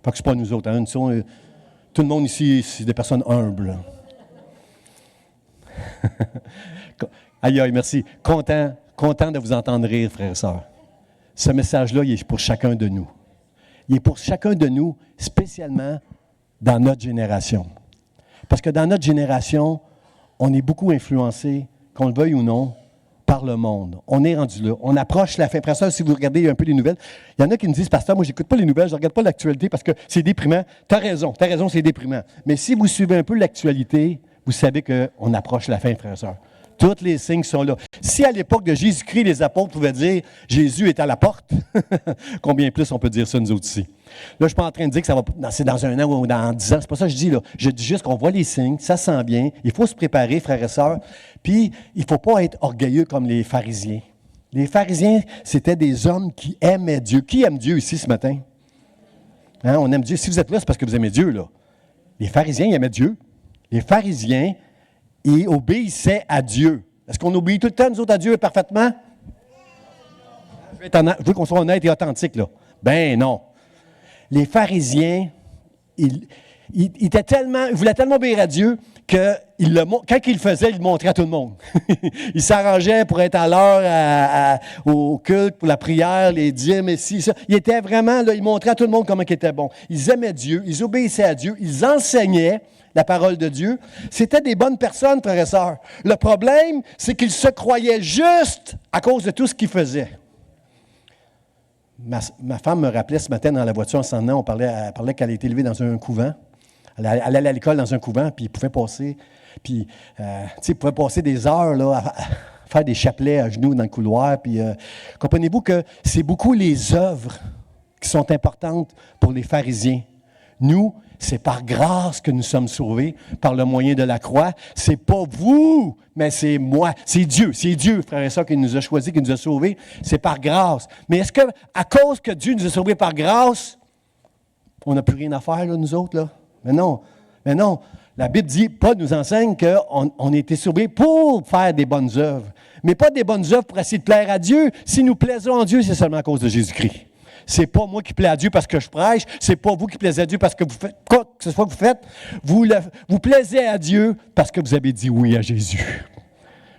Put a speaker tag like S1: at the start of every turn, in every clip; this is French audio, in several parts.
S1: Fait que c'est pas nous autres. Hein. Tout le monde ici, c'est des personnes humbles. Aïe, aïe, merci. Content de vous entendre rire, frères et sœurs. Ce message-là, il est pour chacun de nous. Il est pour chacun de nous, spécialement dans notre génération. Parce que dans notre génération, on est beaucoup influencé, qu'on le veuille ou non, par le monde. On est rendu là. On approche la fin. Après ça, si vous regardez un peu les nouvelles, il y en a qui me disent, pasteur, moi, je n'écoute pas les nouvelles, je ne regarde pas l'actualité parce que c'est déprimant. Tu as raison, c'est déprimant. Mais si vous suivez un peu l'actualité, vous savez qu'on approche la fin, frères et sœurs. Tous les signes sont là. Si à l'époque de Jésus-Christ, les apôtres pouvaient dire « Jésus est à la porte », combien plus on peut dire ça nous autres ici? Là, je ne suis pas en train de dire que c'est dans 1 an ou dans 10 ans. C'est pas ça que je dis là. Je dis juste qu'on voit les signes, ça sent bien. Il faut se préparer, frères et sœurs. Puis, il ne faut pas être orgueilleux comme les pharisiens. Les pharisiens, c'était des hommes qui aimaient Dieu. Qui aime Dieu ici ce matin? Hein, on aime Dieu. Si vous êtes là, c'est parce que vous aimez Dieu, là. Les pharisiens, ils aimaient Dieu. Les pharisiens, ils obéissaient à Dieu. Est-ce qu'on obéit tout le temps, nous autres, à Dieu parfaitement? Je veux qu'on soit honnête et authentique, là. Ben non. Les pharisiens, ils voulaient tellement obéir à Dieu que quand ils le faisaient, ils le montraient à tout le monde. Ils s'arrangeaient pour être à l'heure au culte, pour la prière, les dîmes et ci, ça. Ils étaient vraiment, là, ils montraient à tout le monde comment ils étaient bons. Ils aimaient Dieu, ils obéissaient à Dieu, ils enseignaient la parole de Dieu. C'était des bonnes personnes, frères et sœurs. Le problème, c'est qu'ils se croyaient justes à cause de tout ce qu'ils faisaient. Ma femme me rappelait ce matin dans la voiture en s'en allant, elle parlait qu'elle a été élevée dans un couvent. Elle allait à l'école dans un couvent, puis il pouvait passer, des heures là, à faire des chapelets à genoux dans le couloir. Puis, comprenez-vous que c'est beaucoup les œuvres qui sont importantes pour les pharisiens. Nous, c'est par grâce que nous sommes sauvés, par le moyen de la croix. C'est pas vous, mais c'est moi. C'est Dieu, frères et sœurs, qui nous a choisis, qui nous a sauvés. C'est par grâce. Mais est-ce qu'à cause que Dieu nous a sauvés par grâce, on n'a plus rien à faire, là, nous autres, là? Mais non. La Bible dit, Paul nous enseigne qu'on a été sauvés pour faire des bonnes œuvres. Mais pas des bonnes œuvres pour essayer de plaire à Dieu. Si nous plaisons en Dieu, c'est seulement à cause de Jésus-Christ. C'est pas moi qui plais à Dieu parce que je prêche. C'est pas vous qui plaisez à Dieu parce que vous faites quoi que ce soit que vous faites. Vous plaisez à Dieu parce que vous avez dit oui à Jésus.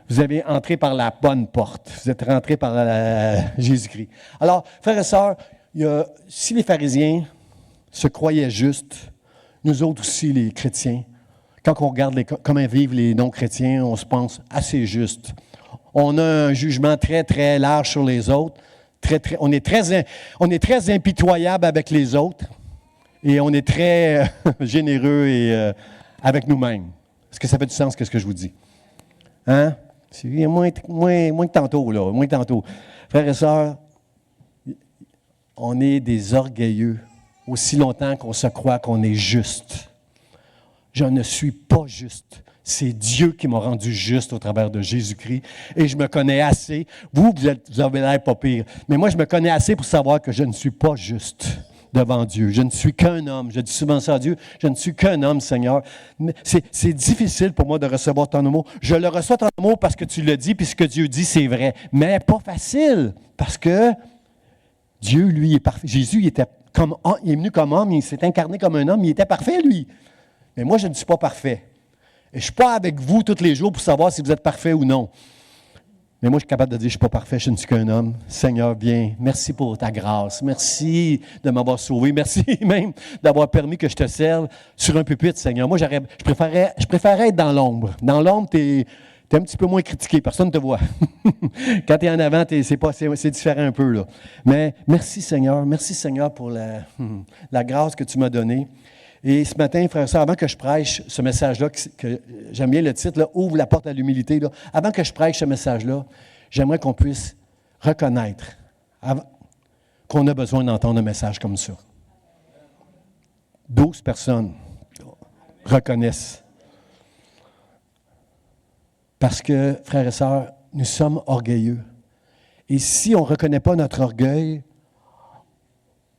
S1: Vous avez entré par la bonne porte. Vous êtes rentré par Jésus-Christ. Alors, frères et sœurs, si les pharisiens se croyaient justes, nous autres aussi, les chrétiens, quand on regarde comment vivent les non-chrétiens, on se pense assez juste. On a un jugement très, très large sur les autres. On est très impitoyable avec les autres et on est très généreux avec nous-mêmes. Est-ce que ça fait du sens, ce que je vous dis? Hein? C'est moins que tantôt, là. Moins que tantôt. Frères et sœurs, on est des orgueilleux aussi longtemps qu'on se croit qu'on est juste. Je ne suis pas juste. C'est Dieu qui m'a rendu juste au travers de Jésus-Christ. Et je me connais assez. Vous avez l'air pas pire. Mais moi, je me connais assez pour savoir que je ne suis pas juste devant Dieu. Je ne suis qu'un homme. Je dis souvent ça à Dieu. Je ne suis qu'un homme, Seigneur. C'est difficile pour moi de recevoir ton amour. Je le reçois ton amour parce que tu le dis, puis ce que Dieu dit, c'est vrai. Mais pas facile. Parce que Dieu, lui, est parfait. Jésus, il est venu comme homme. Il s'est incarné comme un homme. Il était parfait, lui. Mais moi, je ne suis pas parfait. Et je ne suis pas avec vous tous les jours pour savoir si vous êtes parfait ou non. Mais moi, je suis capable de dire, je ne suis pas parfait, je ne suis qu'un homme. Seigneur, viens. Merci pour ta grâce. Merci de m'avoir sauvé. Merci même d'avoir permis que je te serve sur un pupitre, Seigneur. Moi, je préférerais être dans l'ombre. Dans l'ombre, tu es un petit peu moins critiqué. Personne ne te voit. Quand tu es en avant, c'est différent un peu, là. Mais merci, Seigneur. Merci, Seigneur, pour la grâce que tu m'as donnée. Et ce matin, frères et sœurs, avant que je prêche ce message-là, que j'aime bien le titre, là, « Ouvre la porte à l'humilité », avant que je prêche ce message-là, j'aimerais qu'on puisse reconnaître qu'on a besoin d'entendre un message comme ça. 12 personnes reconnaissent. Parce que, frères et sœurs, nous sommes orgueilleux. Et si on ne reconnaît pas notre orgueil,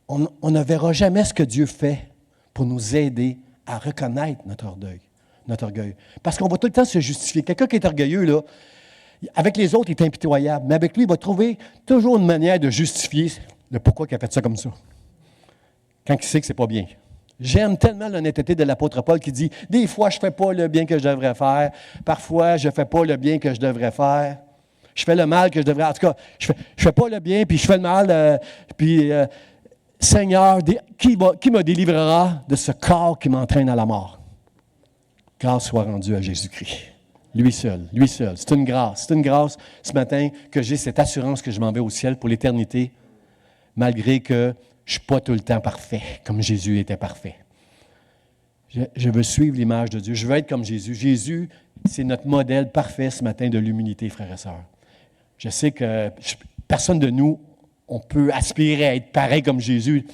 S1: on ne verra jamais ce que Dieu fait pour nous aider à reconnaître notre orgueil. Parce qu'on va tout le temps se justifier. Quelqu'un qui est orgueilleux, là, avec les autres, il est impitoyable. Mais avec lui, il va trouver toujours une manière de justifier le pourquoi il a fait ça comme ça. quand il sait que ce n'est pas bien. J'aime tellement l'honnêteté de l'apôtre Paul qui dit, des fois, je ne fais pas le bien que je devrais faire. Parfois, je ne fais pas le bien que je devrais faire. Je fais le mal que je devrais... En tout cas, je ne fais pas le bien, puis je fais le mal. Seigneur, qui me délivrera de ce corps qui m'entraîne à la mort? Grâce soit rendue à Jésus-Christ. Lui seul, lui seul. C'est une grâce ce matin que j'ai cette assurance que je m'en vais au ciel pour l'éternité, malgré que je ne suis pas tout le temps parfait, comme Jésus était parfait. Je veux suivre l'image de Dieu. Je veux être comme Jésus. Jésus, c'est notre modèle parfait ce matin de l'humilité, frères et sœurs. Je sais que personne de nous, on peut aspirer à être pareil comme Jésus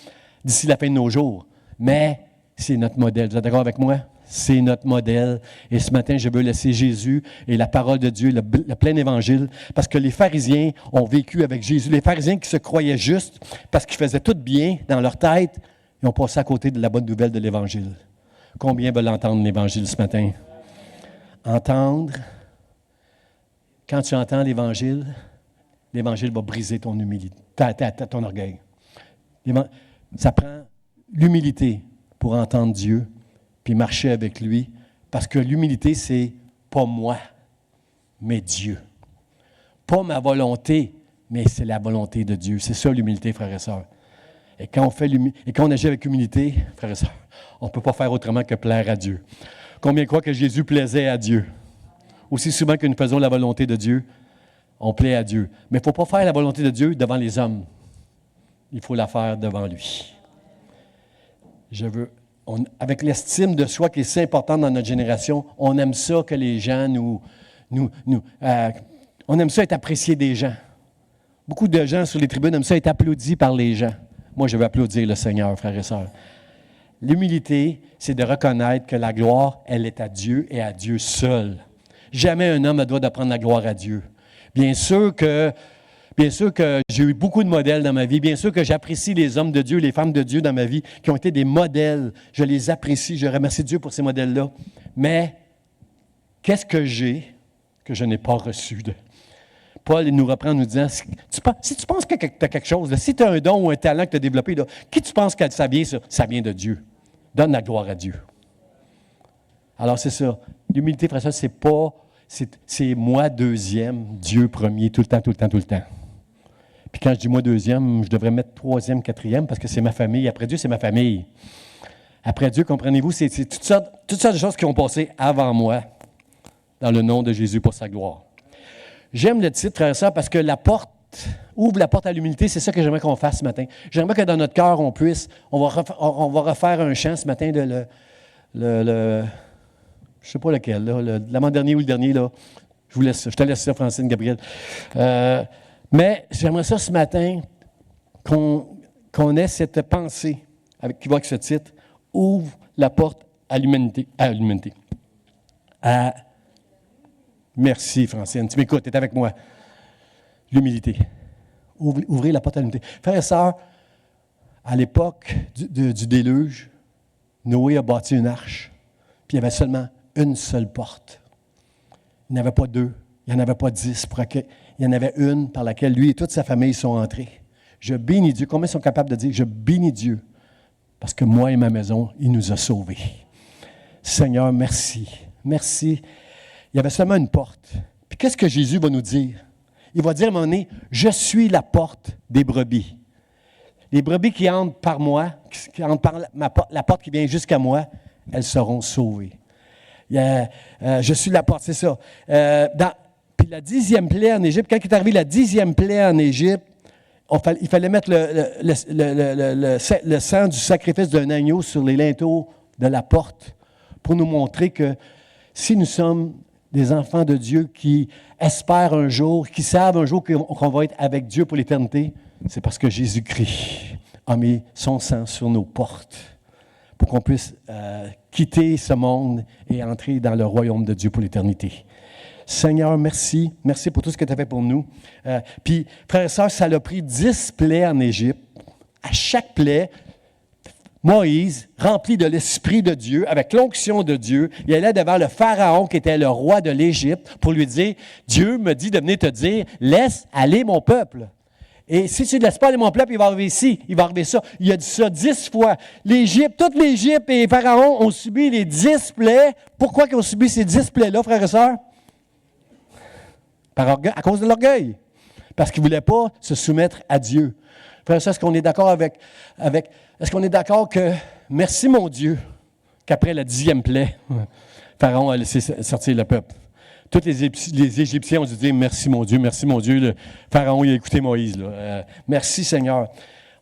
S1: d'ici la fin de nos jours. Mais c'est notre modèle. Vous êtes d'accord avec moi? C'est notre modèle. Et ce matin, je veux laisser Jésus et la parole de Dieu, le plein évangile, parce que les pharisiens ont vécu avec Jésus. Les pharisiens qui se croyaient justes, parce qu'ils faisaient tout bien dans leur tête, ils ont passé à côté de la bonne nouvelle de l'Évangile. Combien veulent entendre l'Évangile ce matin? Entendre. Quand tu entends l'Évangile va briser ton humilité, ton orgueil. Ça prend l'humilité pour entendre Dieu, puis marcher avec lui, parce que l'humilité, c'est pas moi, mais Dieu. Pas ma volonté, mais c'est la volonté de Dieu. C'est ça l'humilité, frères et sœurs. Et quand on agit avec humilité, frères et sœurs, on ne peut pas faire autrement que plaire à Dieu. Combien croient que Jésus plaisait à Dieu? Aussi souvent que nous faisons la volonté de Dieu, on plaît à Dieu. Mais il ne faut pas faire la volonté de Dieu devant les hommes. Il faut la faire devant lui. Avec l'estime de soi qui est si importante dans notre génération, on aime ça que les gens on aime ça être apprécié des gens. Beaucoup de gens sur les tribunes aiment ça être applaudis par les gens. Moi, je veux applaudir le Seigneur, frères et sœurs. L'humilité, c'est de reconnaître que la gloire, elle est à Dieu et à Dieu seul. Jamais un homme ne doit de prendre la gloire à Dieu. Bien sûr que j'ai eu beaucoup de modèles dans ma vie. Bien sûr que j'apprécie les hommes de Dieu, les femmes de Dieu dans ma vie qui ont été des modèles. Je les apprécie. Je remercie Dieu pour ces modèles-là. Mais qu'est-ce que j'ai que je n'ai pas reçu de? Paul nous reprend en nous disant, si tu penses que tu as quelque chose, là, si tu as un don ou un talent que tu as développé, là, qui tu penses que ça vient, ça? Ça vient de Dieu. Donne la gloire à Dieu. Alors c'est ça. L'humilité, frère, c'est pas... C'est moi deuxième, Dieu premier, tout le temps. Puis quand je dis moi deuxième, je devrais mettre troisième, quatrième, parce que c'est ma famille. Après Dieu, c'est ma famille. Après Dieu, comprenez-vous, c'est toutes sortes de choses qui ont passé avant moi, dans le nom de Jésus pour sa gloire. J'aime le titre, frère et sœur, parce que ouvre la porte à l'humilité, c'est ça que j'aimerais qu'on fasse ce matin. J'aimerais que dans notre cœur, on va refaire un chant ce matin de je ne sais pas lequel, l'avant-dernier ou le dernier, là. Je te laisse ça, Francine, Gabriel. Mais j'aimerais ça ce matin qu'on ait cette pensée qui va avec ce titre, ouvre la porte à l'humanité. Merci, Francine. Tu m'écoutes, tu es avec moi. L'humilité. Ouvrez la porte à l'humilité. Frères et sœurs, à l'époque du déluge, Noé a bâti une arche, puis il y avait seulement une seule porte. Il n'y en avait pas deux, il n'y en avait pas 10. Il y en avait une par laquelle lui et toute sa famille sont entrés. Je bénis Dieu. Combien sont capables de dire, je bénis Dieu, parce que moi et ma maison, il nous a sauvés. Seigneur, merci. Merci. Il y avait seulement une porte. Puis qu'est-ce que Jésus va nous dire? Il va dire à un moment donné, je suis la porte des brebis. Les brebis qui entrent par moi, qui entrent par la porte qui vient jusqu'à moi, elles seront sauvées. Je suis la porte, c'est ça. Puis la 10e plaie en Égypte, quand il est arrivé la 10e plaie en Égypte, il fallait mettre le sang du sacrifice d'un agneau sur les linteaux de la porte pour nous montrer que si nous sommes des enfants de Dieu qui espèrent un jour, qui savent un jour qu'on va être avec Dieu pour l'éternité, c'est parce que Jésus-Christ a mis son sang sur nos portes pour qu'on puisse quitter ce monde et entrer dans le royaume de Dieu pour l'éternité. Seigneur, merci. Merci pour tout ce que tu as fait pour nous. Puis, frères et sœurs, ça a pris 10 plaies en Égypte. À chaque plaie, Moïse, rempli de l'Esprit de Dieu, avec l'onction de Dieu, il allait devant le Pharaon qui était le roi de l'Égypte pour lui dire, Dieu me dit de venir te dire, laisse aller mon peuple. Et si tu ne laisses pas aller mon peuple, il va arriver ici, il va arriver ça. Il a dit ça 10 fois. Toute l'Égypte et Pharaon ont subi les 10 plaies. Pourquoi ils ont subi ces 10 plaies-là, frères et sœurs? À cause de l'orgueil. Parce qu'ils ne voulaient pas se soumettre à Dieu. Frères et sœurs, est-ce qu'on est d'accord est-ce qu'on est d'accord que, merci mon Dieu, qu'après la 10e plaie, Pharaon a laissé sortir le peuple. Tous les Égyptiens ont dû dire merci mon Dieu, merci mon Dieu. Le Pharaon, il a écouté Moïse. Merci Seigneur.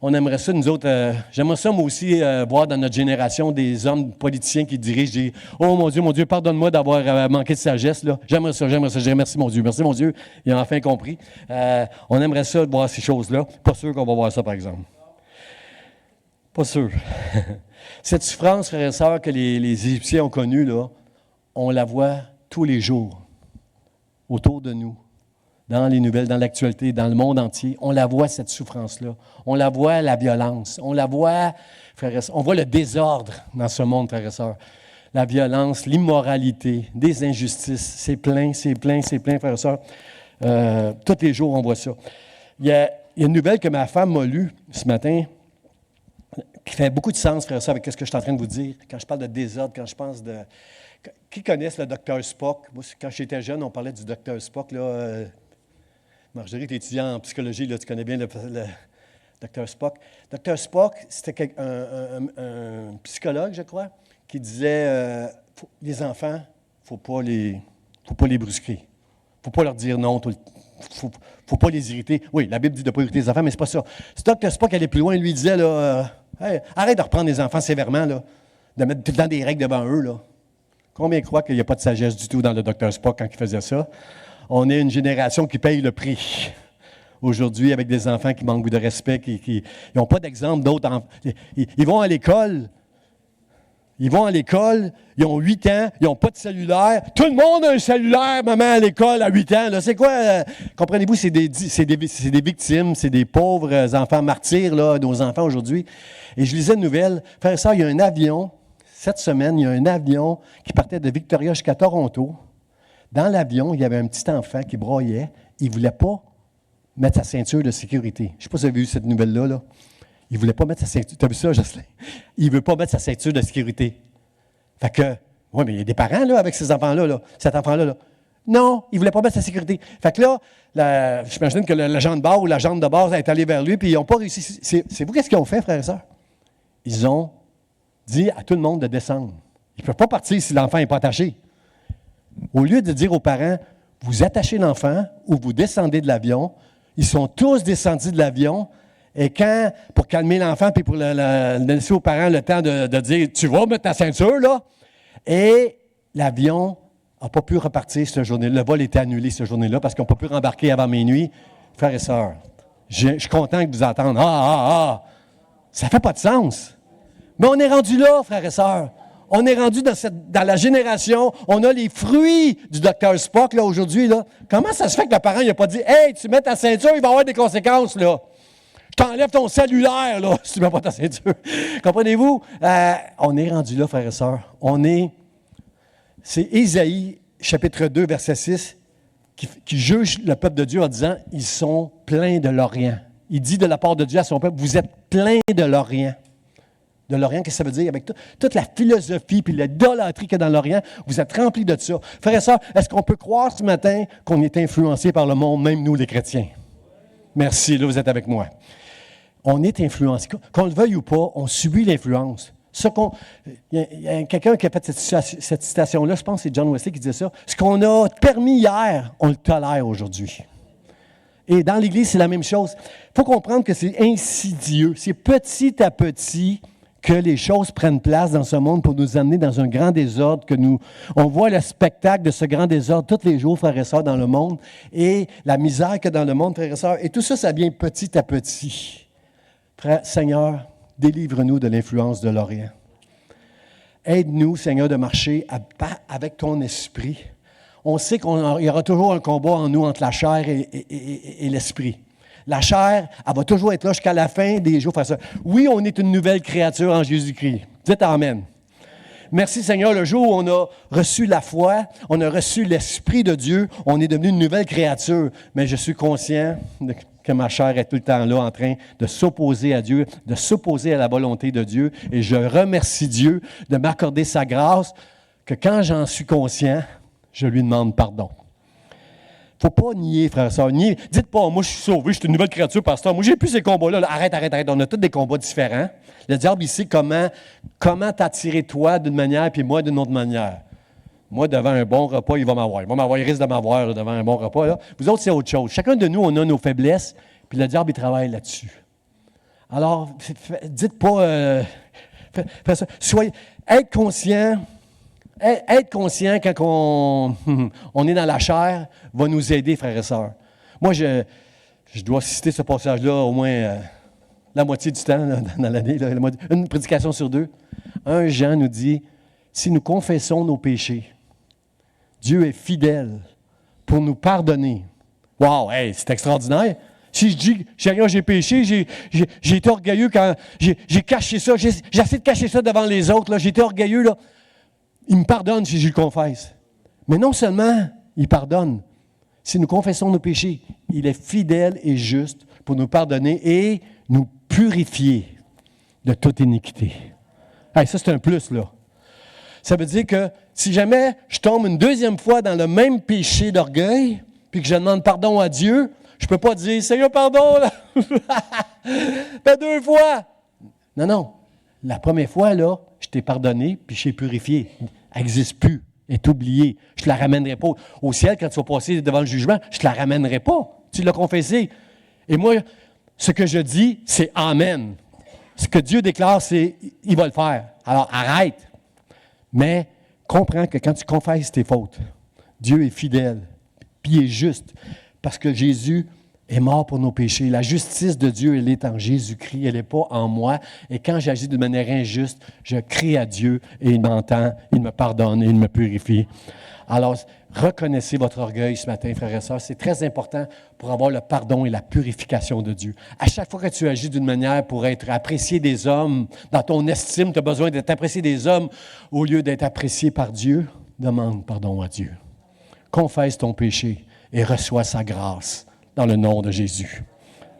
S1: On aimerait ça, nous autres, j'aimerais ça moi aussi voir dans notre génération des hommes politiciens qui dirigent, disent oh mon Dieu, pardonne-moi d'avoir manqué de sagesse. Là. J'aimerais ça, je dirais merci mon Dieu, il a enfin compris. On aimerait ça de voir ces choses-là. Pas sûr qu'on va voir ça, par exemple. Pas sûr. Cette souffrance, frères et sœurs, que les Égyptiens ont connue, là, on la voit tous les jours. Autour de nous, dans les nouvelles, dans l'actualité, dans le monde entier, on la voit, cette souffrance-là. On la voit, la violence. On la voit, frères et sœurs, on voit le désordre dans ce monde, frères et sœurs. La violence, l'immoralité, des injustices. C'est plein, frères et sœurs. Tous les jours, on voit ça. Il y a une nouvelle que ma femme m'a lue ce matin qui fait beaucoup de sens, frères et sœurs, avec ce que je suis en train de vous dire. Quand je parle de désordre, quand je pense de... Qui connaissent le docteur Spock? Moi, quand j'étais jeune, on parlait du docteur Spock. Là, Marjorie, tu es étudiant en psychologie, là, tu connais bien le docteur Spock. Docteur Spock, c'était un psychologue, je crois, qui disait les enfants, il ne faut pas les brusquer. Il ne faut pas leur dire non. Il ne faut pas les irriter. Oui, la Bible dit de ne pas irriter les enfants, mais ce n'est pas ça. Ce docteur Spock allait plus loin, lui disait là, hey, arrête de reprendre les enfants sévèrement, là, de mettre tout le temps des règles devant eux. Là. Combien croient qu'il n'y a pas de sagesse du tout dans le docteur Spock quand il faisait ça? On est une génération qui paye le prix. Aujourd'hui, avec des enfants qui manquent de respect, qui n'ont pas d'exemple d'autres enfants. Ils vont à l'école. Ils ont 8 ans, ils n'ont pas de cellulaire. Tout le monde a un cellulaire, maman, à l'école, à 8 ans. Là, c'est quoi? Comprenez-vous, c'est des victimes, c'est des pauvres enfants martyrs, là, nos enfants aujourd'hui. Et je lisais une nouvelle. Frère et sœur, il y a un avion. Cette semaine, il y a un avion qui partait de Victoria jusqu'à Toronto. Dans l'avion, il y avait un petit enfant qui broyait. Il ne voulait pas mettre sa ceinture de sécurité. Je ne sais pas si vous avez vu cette nouvelle-là. Là. Il ne voulait pas mettre sa ceinture. Tu as vu ça, Jocelyn? Il ne veut pas mettre sa ceinture de sécurité. Fait que, oui, mais il y a des parents là, avec ces enfants-là. Là. Cet enfant-là. Là. Non, il ne voulait pas mettre sa sécurité. Fait que là, j'imagine que l'agent de bord ou l'agente de bord est allé vers lui, puis ils n'ont pas réussi. C'est vous, qu'est-ce qu'ils ont fait, frères et sœurs? Ils ont dit à tout le monde de descendre. Ils ne peuvent pas partir si l'enfant n'est pas attaché. Au lieu de dire aux parents, vous attachez l'enfant ou vous descendez de l'avion, ils sont tous descendus de l'avion et pour calmer l'enfant puis pour laisser aux parents le temps de dire, tu vas mettre ta ceinture, là, et l'avion n'a pas pu repartir cette journée-là. Le vol était annulé cette journée-là parce qu'on n'a pas pu rembarquer avant minuit. Frères et sœurs, je suis content de vous entendre. Ça ne fait pas de sens. Mais on est rendu là, frères et sœurs. On est rendu dans la génération, on a les fruits du docteur Spock, là, aujourd'hui, là. Comment ça se fait que le parent, il n'a pas dit, « Hey, tu mets ta ceinture, il va y avoir des conséquences, là. Je t'enlève ton cellulaire, là, si tu ne mets pas ta ceinture. » Comprenez-vous? On est rendu là, frères et sœurs. C'est Ésaïe, chapitre 2, verset 6, qui juge le peuple de Dieu en disant, « Ils sont pleins de l'Orient. » Il dit de la part de Dieu à son peuple, « Vous êtes pleins de l'Orient. » De l'Orient, qu'est-ce que ça veut dire? Avec toute la philosophie et l'idolâtrie qu'il y a dans l'Orient, vous êtes remplis de ça. Frères et sœurs, est-ce qu'on peut croire ce matin qu'on est influencé par le monde, même nous les chrétiens? Merci, là vous êtes avec moi. On est influencé. Qu'on le veuille ou pas, on subit l'influence. Il y a quelqu'un qui a fait cette citation-là, je pense que c'est John Wesley qui disait ça. Ce qu'on a permis hier, on le tolère aujourd'hui. Et dans l'Église, c'est la même chose. Il faut comprendre que c'est insidieux. C'est petit à petit que les choses prennent place dans ce monde pour nous amener dans un grand désordre, on voit le spectacle de ce grand désordre tous les jours, frères et sœurs, dans le monde, et la misère qu'il y a dans le monde, frères et sœurs, et tout ça, ça vient petit à petit. Frère, Seigneur, délivre-nous de l'influence de l'Orient. Aide-nous, Seigneur, de marcher avec ton esprit. On sait qu'il y aura toujours un combat en nous entre la chair et l'esprit. La chair, elle va toujours être là jusqu'à la fin des jours. Oui, on est une nouvelle créature en Jésus-Christ. Dites Amen. Merci Seigneur, le jour où on a reçu la foi, on a reçu l'Esprit de Dieu, on est devenu une nouvelle créature. Mais je suis conscient que ma chair est tout le temps là en train de s'opposer à Dieu, de s'opposer à la volonté de Dieu. Et je remercie Dieu de m'accorder sa grâce, que quand j'en suis conscient, je lui demande pardon. Il ne faut pas nier, frère et sœur. Dites pas, moi je suis sauvé, je suis une nouvelle créature, pasteur. Moi, j'ai plus ces combats-là. Là. Arrête. On a tous des combats différents. Le diable, il sait comment t'attirer toi d'une manière, puis moi d'une autre manière. Moi, devant un bon repas, il va m'avoir. Il risque de m'avoir là, devant un bon repas. Là. Vous autres, c'est autre chose. Chacun de nous, on a nos faiblesses, puis le diable, il travaille là-dessus. Alors, dites pas... faites ça. Être conscient quand on est dans la chair va nous aider, frères et sœurs. Moi, je dois citer ce passage-là au moins la moitié du temps là, dans l'année, là, une prédication sur 2. 1 Jean nous dit, si nous confessons nos péchés, Dieu est fidèle pour nous pardonner. Wow, hey, c'est extraordinaire. Si je dis, Seigneur, j'ai péché, j'ai été orgueilleux quand j'ai caché ça, j'ai essayé de cacher ça devant les autres, là, j'ai été orgueilleux, là. Il me pardonne si je le confesse. Mais non seulement il pardonne, si nous confessons nos péchés, il est fidèle et juste pour nous pardonner et nous purifier de toute iniquité. Hey, ça, c'est un plus, là. Ça veut dire que si jamais je tombe une deuxième fois dans le même péché d'orgueil, puis que je demande pardon à Dieu, je ne peux pas dire « Seigneur, pardon, là! Fait 2 fois! » Non. La première fois, là, je t'ai pardonné, puis je t'ai purifié. Elle n'existe plus. Elle est oubliée. Je ne te la ramènerai pas. Au ciel, quand tu vas passer devant le jugement, je ne te la ramènerai pas. Tu l'as confessé. Et moi, ce que je dis, c'est « Amen ». Ce que Dieu déclare, c'est « Il va le faire ». Alors, arrête. Mais comprends que quand tu confesses tes fautes, Dieu est fidèle, puis il est juste, parce que Jésus est mort pour nos péchés. La justice de Dieu, elle est en Jésus-Christ, elle n'est pas en moi. Et quand j'agis de manière injuste, je crie à Dieu et il m'entend, il me pardonne et il me purifie. Alors, reconnaissez votre orgueil ce matin, frères et sœurs. C'est très important pour avoir le pardon et la purification de Dieu. À chaque fois que tu agis d'une manière pour être apprécié des hommes, dans ton estime, tu as besoin d'être apprécié des hommes au lieu d'être apprécié par Dieu, demande pardon à Dieu. Confesse ton péché et reçois sa grâce dans le nom de Jésus.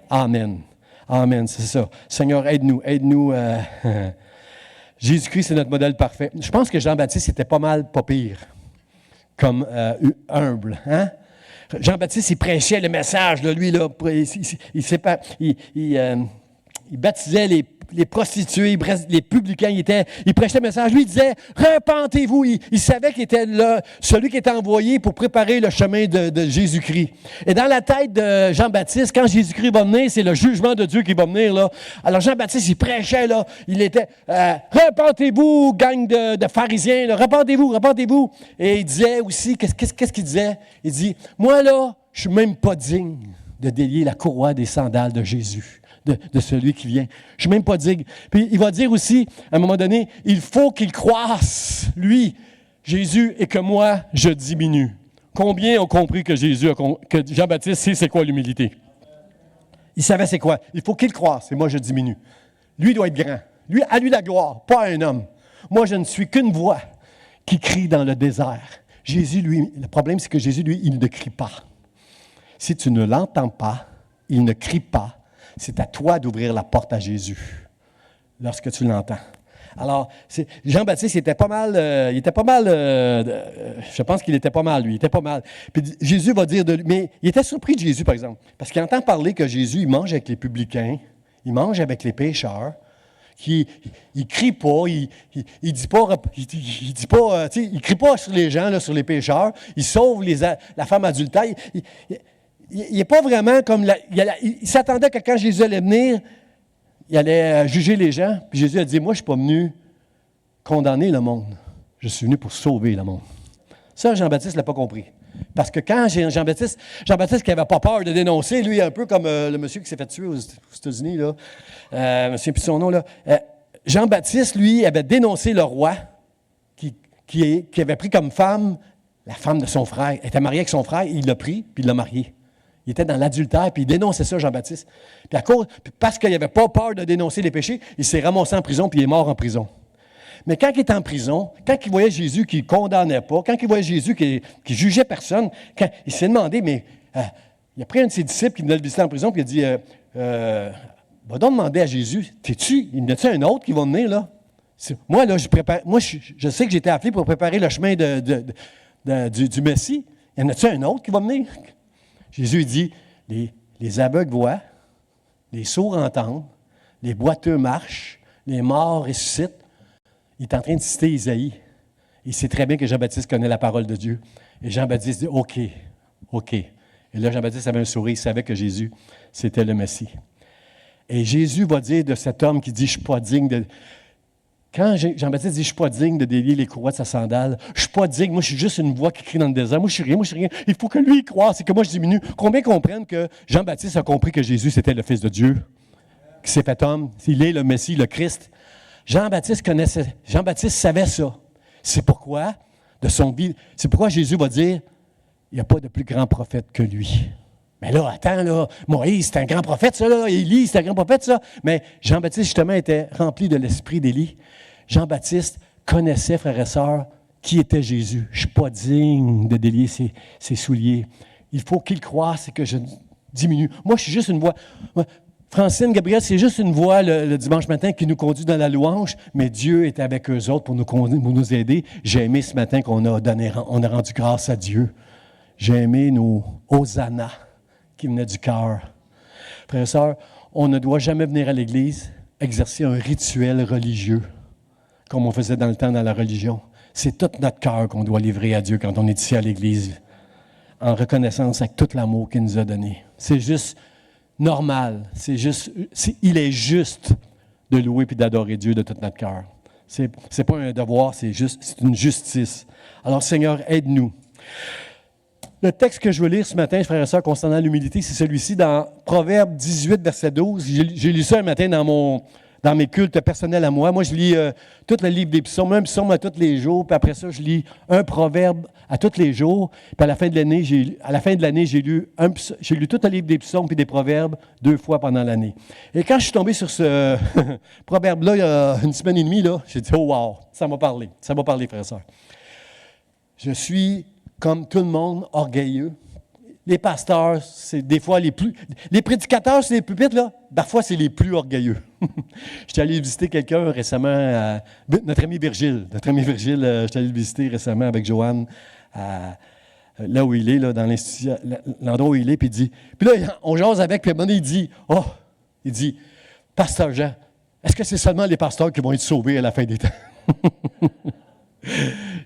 S1: Amen. Amen, c'est ça. Seigneur, aide-nous. Jésus-Christ, c'est notre modèle parfait. Je pense que Jean-Baptiste était pas pire. Comme humble. Hein? Jean-Baptiste, il prêchait le message, là, lui, là, il baptisait les prostituées, les publicains, il prêchait le message. Lui, il disait, repentez-vous. Il savait qu'il était là, celui qui était envoyé pour préparer le chemin de Jésus-Christ. Et dans la tête de Jean-Baptiste, quand Jésus-Christ va venir, c'est le jugement de Dieu qui va venir, là. Alors Jean-Baptiste, il prêchait, là, il était, repentez-vous, gang de pharisiens, là, repentez-vous. Et il disait aussi, qu'est-ce qu'il disait? Il dit, moi, là, je suis même pas digne de délier la courroie des sandales de Jésus. De celui qui vient. Je ne suis même pas digne. Puis il va dire aussi, à un moment donné, il faut qu'il croisse, lui, Jésus, et que moi, je diminue. Combien ont compris que que Jean-Baptiste sait c'est quoi l'humilité? Il savait c'est quoi. Il faut qu'il croisse, et moi, je diminue. Lui doit être grand. À lui la gloire, pas à un homme. Moi, je ne suis qu'une voix qui crie dans le désert. Jésus, lui, le problème, c'est que Jésus, lui, il ne crie pas. Si tu ne l'entends pas, il ne crie pas. C'est à toi d'ouvrir la porte à Jésus lorsque tu l'entends. Alors, Jean-Baptiste, je pense qu'il était pas mal, lui, il était pas mal. Puis Jésus va dire de lui, mais il était surpris de Jésus, par exemple, parce qu'il entend parler que Jésus, il mange avec les publicains, il mange avec les pécheurs, il crie pas, il dit pas, il crie pas sur les gens, là, sur les pécheurs, il sauve la femme adultère, il n'est pas vraiment comme... il s'attendait que quand Jésus allait venir, il allait juger les gens. Puis Jésus a dit, moi, je ne suis pas venu condamner le monde. Je suis venu pour sauver le monde. Ça, Jean-Baptiste ne l'a pas compris. Parce que quand Jean-Baptiste qui n'avait pas peur de dénoncer, lui, un peu comme le monsieur qui s'est fait tuer aux États-Unis, là, je ne me souviens plus de son nom, là, Jean-Baptiste, lui, avait dénoncé le roi qui avait pris comme femme la femme de son frère. Elle était mariée avec son frère, il l'a pris, puis il l'a mariée. Il était dans l'adultère, puis il dénonçait ça, Jean-Baptiste. Puis parce qu'il n'avait pas peur de dénoncer les péchés, il s'est ramassé en prison, puis il est mort en prison. Mais quand il était en prison, quand il voyait Jésus qui ne condamnait pas, quand il voyait Jésus qui jugeait personne, il s'est demandé, mais il a pris un de ses disciples qui venait le visiter en prison, puis il a dit, va donc demander à Jésus, il y en a-tu un autre qui va venir, là? Moi, là, je sais que j'ai été appelé pour préparer le chemin du Messie. Il y en a-tu un autre qui va venir? Jésus, il dit, les aveugles voient, les sourds entendent, les boiteux marchent, les morts ressuscitent. Il est en train de citer Isaïe. Il sait très bien que Jean-Baptiste connaît la parole de Dieu. Et Jean-Baptiste dit, OK. Et là, Jean-Baptiste avait un sourire, il savait que Jésus, c'était le Messie. Et Jésus va dire de cet homme qui dit, je ne suis pas digne de... Quand Jean-Baptiste dit, je ne suis pas digne de délier les courroies de sa sandale, je ne suis pas digne, moi je suis juste une voix qui crie dans le désert, moi je suis rien, il faut que lui y croie, c'est que moi je diminue. Combien comprennent que Jean-Baptiste a compris que Jésus c'était le Fils de Dieu, qui s'est fait homme, il est le Messie, le Christ. Jean-Baptiste savait ça. C'est pourquoi Jésus va dire, il n'y a pas de plus grand prophète que lui. Mais là, attends, là, Moïse, c'est un grand prophète, ça, là. Élie, c'est un grand prophète, ça. Mais Jean-Baptiste, justement, était rempli de l'esprit d'Élie. Jean-Baptiste connaissait, frères et sœurs, qui était Jésus. Je ne suis pas digne de délier ses souliers. Il faut qu'il croie, c'est que je diminue. Moi, je suis juste une voix. Francine, Gabriel, c'est juste une voix le dimanche matin qui nous conduit dans la louange, mais Dieu est avec eux autres pour nous aider. J'ai aimé ce matin on a rendu grâce à Dieu. J'ai aimé nos hosanna qui venaient du cœur. Frères et sœurs, on ne doit jamais venir à l'Église exercer un rituel religieux, comme on faisait dans le temps dans la religion. C'est tout notre cœur qu'on doit livrer à Dieu quand on est ici à l'Église, en reconnaissance avec tout l'amour qu'il nous a donné. C'est juste normal. Il est juste de louer et d'adorer Dieu de tout notre cœur. C'est pas un devoir, c'est une justice. Alors, Seigneur, aide-nous. Le texte que je veux lire ce matin, frères et sœurs, concernant l'humilité, c'est celui-ci dans Proverbe 18, verset 12. J'ai lu ça un matin dans mes cultes personnels à moi. Moi, je lis tout le livre des psaumes, un psaume à tous les jours, puis après ça, je lis un proverbe à tous les jours. Puis à la fin de l'année, j'ai lu tout le livre des psaumes et des proverbes 2 fois pendant l'année. Et quand je suis tombé sur ce proverbe-là, il y a une semaine et demie, là, j'ai dit, oh wow, ça m'a parlé, frères et sœurs. Je suis, comme tout le monde, orgueilleux. Les pasteurs, c'est des fois les prédicateurs sur les pupitres, là, parfois, c'est les plus orgueilleux. J'étais allé visiter quelqu'un récemment, notre ami Virgile. J'étais allé le visiter récemment avec Joanne, là où il est, là, dans l'institut, l'endroit où il est, puis il dit, puis là, on jase avec, puis à un moment donné, il dit, Pasteur Jean, est-ce que c'est seulement les pasteurs qui vont être sauvés à la fin des temps?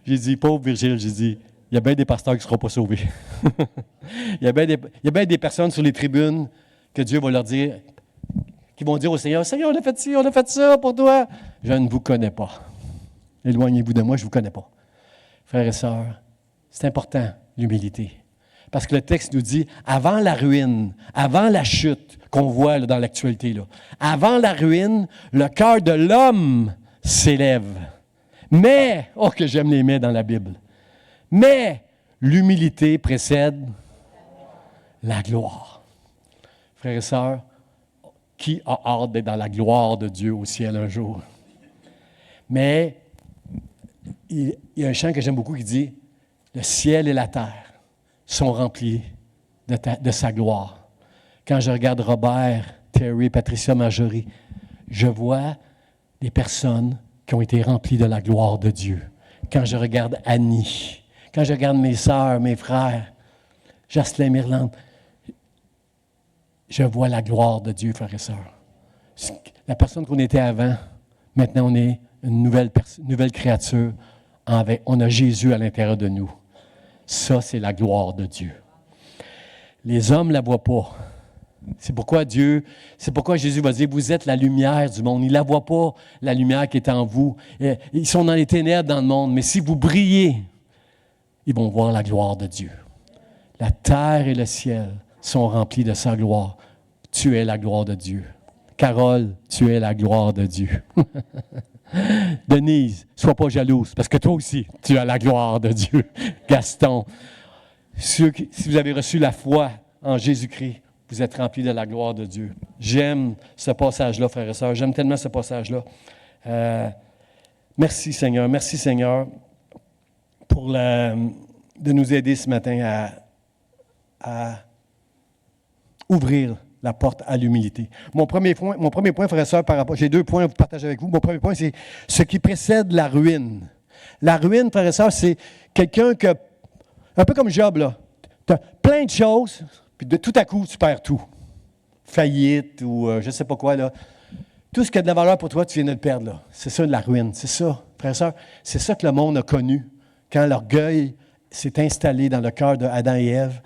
S1: J'ai dit, pauvre Virgile, j'ai dit, il y a bien des pasteurs qui ne seront pas sauvés. Il y a bien des personnes sur les tribunes que Dieu va leur dire, qui vont dire au Seigneur, Seigneur, on a fait ci, on a fait ça pour toi. Je ne vous connais pas. Éloignez-vous de moi, je ne vous connais pas. Frères et sœurs, c'est important, l'humilité. Parce que le texte nous dit, avant la ruine, avant la chute qu'on voit là, dans l'actualité, là, avant la ruine, le cœur de l'homme s'élève. Mais, oh que j'aime les mais dans la Bible, mais l'humilité précède la gloire. Frères et sœurs, qui a hâte d'être dans la gloire de Dieu au ciel un jour? Mais il y a un chant que j'aime beaucoup qui dit, le ciel et la terre sont remplis de sa gloire. Quand je regarde Robert, Terry, Patricia Marjorie, je vois des personnes qui ont été remplies de la gloire de Dieu. Quand je regarde Annie, quand je regarde mes sœurs, mes frères, Jocelyn, Myrlande, je vois la gloire de Dieu, frères et sœurs. La personne qu'on était avant, maintenant on est une nouvelle créature. On a Jésus à l'intérieur de nous. Ça, c'est la gloire de Dieu. Les hommes ne la voient pas. C'est pourquoi Jésus va dire, vous êtes la lumière du monde. Ils ne la voient pas, la lumière qui est en vous. Ils sont dans les ténèbres dans le monde, mais si vous brillez, ils vont voir la gloire de Dieu. La terre et le ciel sont remplis de sa gloire. Tu es la gloire de Dieu. Carole, tu es la gloire de Dieu. Denise, sois pas jalouse, parce que toi aussi, tu as la gloire de Dieu. Gaston, si vous avez reçu la foi en Jésus-Christ, vous êtes remplis de la gloire de Dieu. J'aime ce passage-là, frères et sœurs. J'aime tellement ce passage-là. Merci Seigneur, pour de nous aider ce matin à ouvrir la porte à l'humilité. Mon premier point, frères et sœurs, par rapport, j'ai 2 points à vous partager avec vous. Mon premier point, c'est ce qui précède la ruine. La ruine, frères et sœurs, c'est quelqu'un que, un peu comme Job, là, tu as plein de choses, puis de tout à coup, tu perds tout. Faillite ou je ne sais pas quoi, là. Tout ce qui a de la valeur pour toi, tu viens de le perdre, là. C'est ça, de la ruine. C'est ça, frères et sœurs, c'est ça que le monde a connu quand l'orgueil s'est installé dans le cœur d'Adam et Ève.